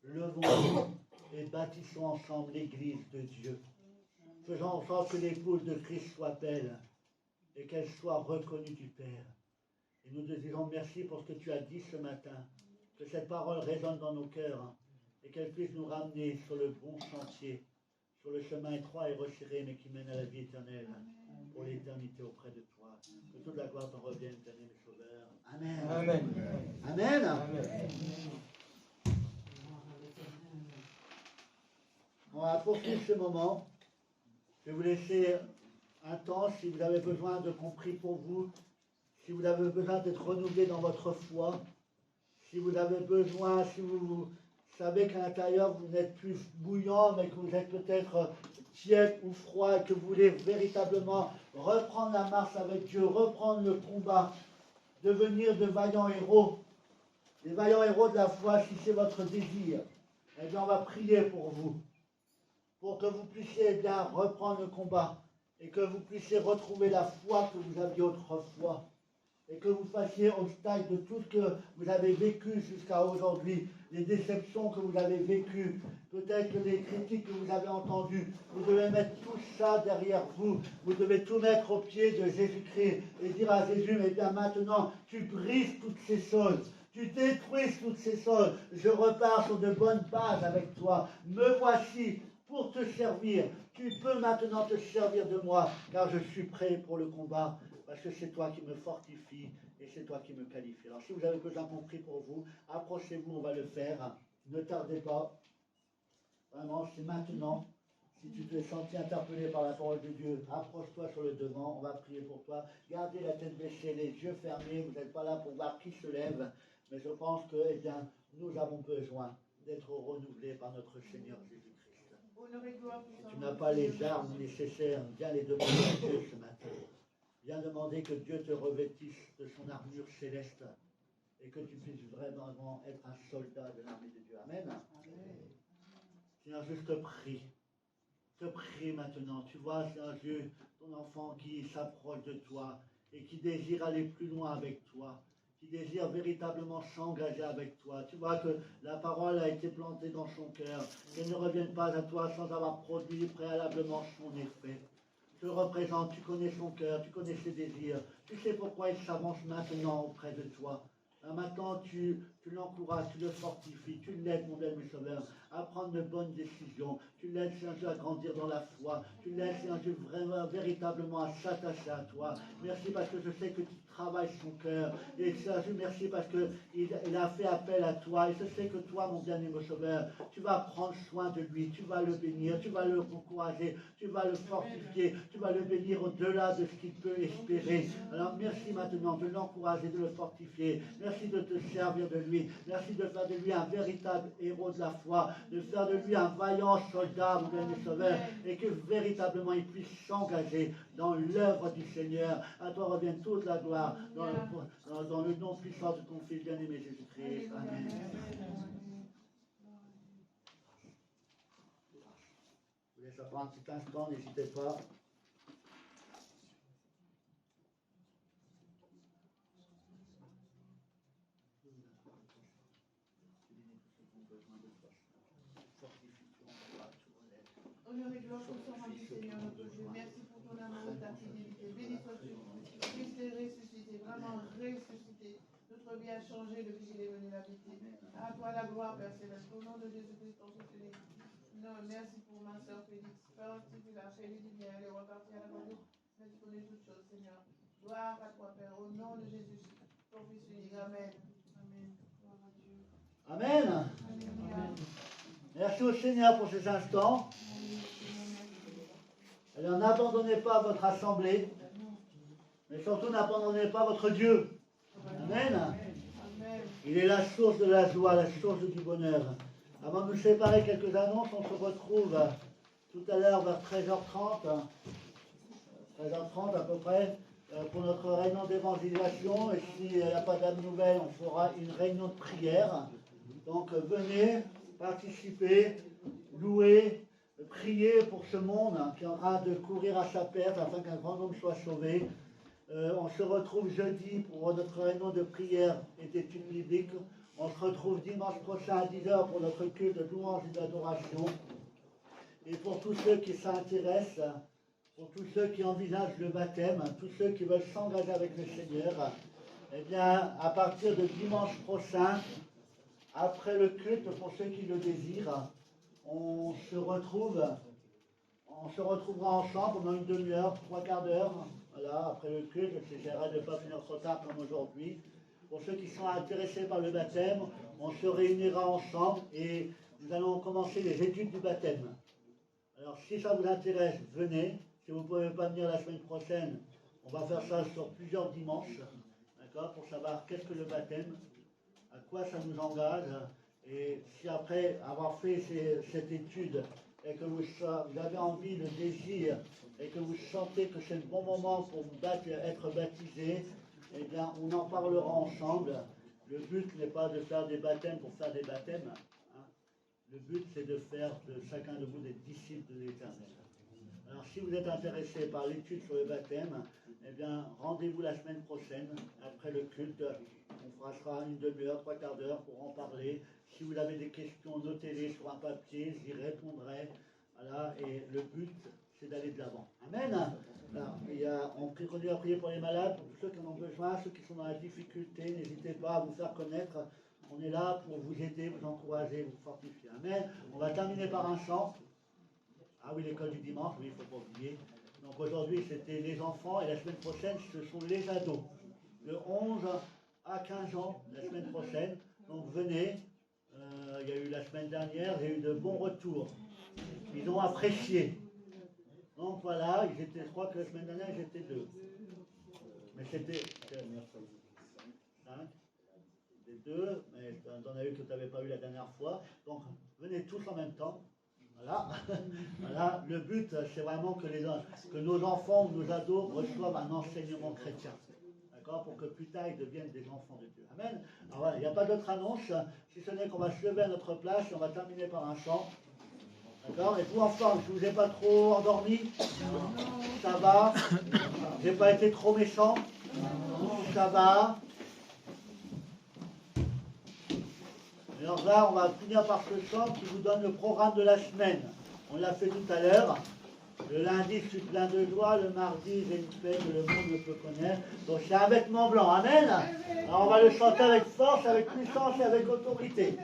Levons-nous et bâtissons ensemble l'église de Dieu. Faisons en sorte que l'épouse de Christ soit belle et qu'elle soit reconnue du Père. Et nous te disons merci pour ce que tu as dit ce matin, que cette parole résonne dans nos cœurs et qu'elle puisse nous ramener sur le bon sentier, sur le chemin étroit et resserré, mais qui mène à la vie éternelle, pour l'éternité auprès de toi. Que toute la gloire t'en revienne, éternel Sauveur. Amen. Amen. Amen. Amen. On va poursuivre ce moment. Je vais vous laisser un temps si vous avez besoin de compris pour vous, si vous avez besoin d'être renouvelé dans votre foi, si vous avez besoin, si vous savez qu'à l'intérieur vous n'êtes plus bouillant, mais que vous êtes peut-être tiède ou froid et que vous voulez véritablement reprendre la marche avec Dieu, reprendre le combat, devenir de vaillants héros, des vaillants héros de la foi, si c'est votre désir, eh bien on va prier pour vous, pour que vous puissiez bien reprendre le combat et que vous puissiez retrouver la foi que vous aviez autrefois et que vous fassiez obstacle de tout ce que vous avez vécu jusqu'à aujourd'hui, les déceptions que vous avez vécues, peut-être les critiques que vous avez entendues. Vous devez mettre tout ça derrière vous. Vous devez tout mettre au pied de Jésus-Christ et dire à Jésus, mais bien maintenant, tu brises toutes ces choses. Tu détruis toutes ces choses. Je repars sur de bonnes bases avec toi. Me voici pour te servir. Tu peux maintenant te servir de moi, car je suis prêt pour le combat, parce que c'est toi qui me fortifie et c'est toi qui me qualifie. Alors si vous avez besoin qu'on prie pour vous, approchez-vous, on va le faire. Ne tardez pas. Vraiment, c'est maintenant. Si tu te sens interpellé par la parole de Dieu, approche-toi sur le devant, on va prier pour toi. Gardez la tête baissée, les yeux fermés, vous n'êtes pas là pour voir qui se lève, mais je pense que, eh bien, nous avons besoin d'être renouvelés par notre Seigneur Jésus-Christ. Si tu n'as pas les armes nécessaires, viens les demander à Dieu ce matin. Viens demander que Dieu te revêtisse de son armure céleste et que tu puisses vraiment être un soldat de l'armée de Dieu. Amen. Seigneur, je te prie. Je te prie maintenant. Tu vois, Seigneur Dieu, ton enfant qui s'approche de toi et qui désire aller plus loin avec toi, qui désire véritablement s'engager avec toi. Tu vois que la parole a été plantée dans son cœur, qu'elle ne revienne pas à toi sans avoir produit préalablement son effet. Je le représente, tu connais son cœur, tu connais ses désirs, tu sais pourquoi il s'avance maintenant auprès de toi. Maintenant, tu l'encourages, tu le fortifies, tu l'aides, mon bien sauveur, à prendre de bonnes décisions. Tu l'aides, Seigneur Dieu, à grandir dans la foi. Tu l'aides, Seigneur Dieu, vraiment, véritablement à s'attacher à toi. Merci parce que je sais que tu travailles son cœur. Et Seigneur Dieu, merci parce qu'il a fait appel à toi. Et je sais que toi, mon bien-aimé sauveur, tu vas prendre soin de lui, tu vas le bénir, tu vas le encourager, tu vas le fortifier, tu vas le bénir au-delà de ce qu'il peut espérer. Alors merci maintenant de l'encourager, de le fortifier. Merci de te servir de lui. Merci de faire de lui un véritable héros de la foi, de faire de lui un vaillant soldat, mon bien-aimé sauveur, et que véritablement il puisse s'engager dans l'œuvre du Seigneur. À toi revient toute la gloire dans le nom puissant de ton Fils bien-aimé Jésus-Christ. Amen. Je vous laisse attendre un petit instant, n'hésitez pas. Honneur et gloire au sang du Seigneur notre Dieu. Merci pour ton amour et ta fidélité. Béni sois-tu. Christ est ressuscité, vraiment ressuscité. Notre vie a changé depuis qu'il est venu l'habiter. À toi la gloire, Père Céleste. Au nom de Jésus-Christ, ton Fils. Non, merci pour ma soeur Félix. Père, tu l'as fait du bien, elle est repartie à la Guadeloupe. Mais tu connais toutes choses, Seigneur. Gloire à toi, Père, au nom de Jésus, ton Fils unique. Amen. Amen. Gloire à Dieu. Amen. Alléluia. Merci au Seigneur pour ces instants. Alors n'abandonnez pas votre assemblée, mais surtout n'abandonnez pas votre Dieu. Amen. Amen. Il est la source de la joie, la source du bonheur. Avant de nous séparer, quelques annonces. On se retrouve tout à l'heure vers 13h30, 13h30 à peu près, pour notre réunion d'évangélisation. Et s'il n'y a pas d'âme nouvelle, on fera une réunion de prière. Donc venez, participez, louez, priez pour ce monde qui est en train de courir à sa perte afin qu'un grand nombre soit sauvé. On se retrouve jeudi pour notre réunion de prière et d'études bibliques. On se retrouve dimanche prochain à 10h pour notre culte de louange et d'adoration. Et pour tous ceux qui s'intéressent, pour tous ceux qui envisagent le baptême, tous ceux qui veulent s'engager avec le Seigneur, eh bien, à partir de dimanche prochain, après le culte, pour ceux qui le désirent, on se retrouvera ensemble pendant une demi-heure, 3/4 d'heure. Voilà, après le culte, j'essaierai de ne pas finir trop tard comme aujourd'hui. Pour ceux qui sont intéressés par le baptême, on se réunira ensemble et nous allons commencer les études du baptême. Alors si ça vous intéresse, venez. Si vous ne pouvez pas venir la semaine prochaine, on va faire ça sur plusieurs dimanches, d'accord, pour savoir qu'est-ce que le baptême, à quoi ça nous engage. Et si après avoir fait cette étude et que vous avez envie, le désir, et que vous sentez que c'est le bon moment pour vous être baptisé, eh bien, on en parlera ensemble. Le but n'est pas de faire des baptêmes pour faire des baptêmes. Hein. Le but, c'est de faire de chacun de vous des disciples de l'Éternel. Alors, si vous êtes intéressé par l'étude sur le baptême, eh bien, rendez-vous la semaine prochaine, après le culte. On fera une demi-heure, 3/4 d'heure pour en parler. Si vous avez des questions, notez-les sur un papier, j'y répondrai. Voilà, et le but, c'est d'aller de l'avant. Amen. Alors, on continue à prier pour les malades, pour tous ceux qui en ont besoin, ceux qui sont dans la difficulté. N'hésitez pas à vous faire connaître. On est là pour vous aider, vous encourager, vous fortifier. Amen. On va terminer par un chant. Ah oui, l'école du dimanche, oui, il ne faut pas oublier. Donc aujourd'hui, c'était les enfants et la semaine prochaine, ce sont les ados. De 11 à 15 ans, la semaine prochaine. Donc venez. Il y a eu la semaine dernière, j'ai eu de bons retours. Ils ont apprécié. Donc voilà, je crois que la semaine dernière, ils étaient 2. Mais c'était 5. C'était 2, mais t'en as eu que tu n'avais pas eu la dernière fois. Donc venez tous en même temps. Voilà. Voilà. Le but, c'est vraiment que nos enfants ou nos ados reçoivent un enseignement chrétien. D'accord, pour que plus tard ils deviennent des enfants de Dieu. Amen. Alors voilà, il n'y a pas d'autre annonce, si ce n'est qu'on va se lever à notre place et on va terminer par un chant. D'accord. Et vous en forme, je ne vous ai pas trop endormi. Ça va. J'ai pas été trop méchant. Ça va. Alors là, on va finir par ce chant qui vous donne le programme de la semaine. On l'a fait tout à l'heure. Le lundi, je suis plein de joie. Le mardi, j'ai une paix que le monde ne peut connaître. Donc c'est un vêtement blanc. Amen. Alors on va le chanter avec force, avec puissance et avec autorité.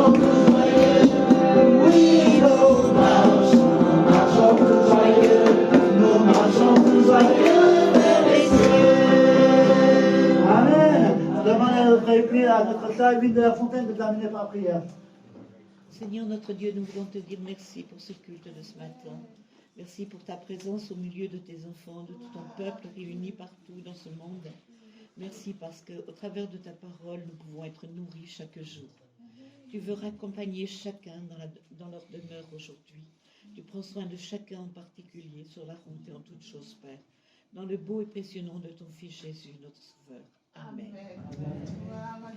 marchons plus joyeux. Oui, nous marchons plus joyeux. Nous marchons plus joyeux vers les cieux. Amen. Je demande à notre épée, à notre sœur Evelyne de la Fontaine de terminer par prière. Seigneur notre Dieu, nous voulons te dire merci pour ce culte de ce matin. Merci pour ta présence au milieu de tes enfants, de tout ton peuple réuni partout dans ce monde. Merci parce qu'au travers de ta parole, nous pouvons être nourris chaque jour. Tu veux raccompagner chacun dans leur demeure aujourd'hui. Tu prends soin de chacun en particulier sur la route et en toutes choses, Père. Dans le beau et précieux nom de ton Fils Jésus, notre Sauveur. Amen. Amen. Amen.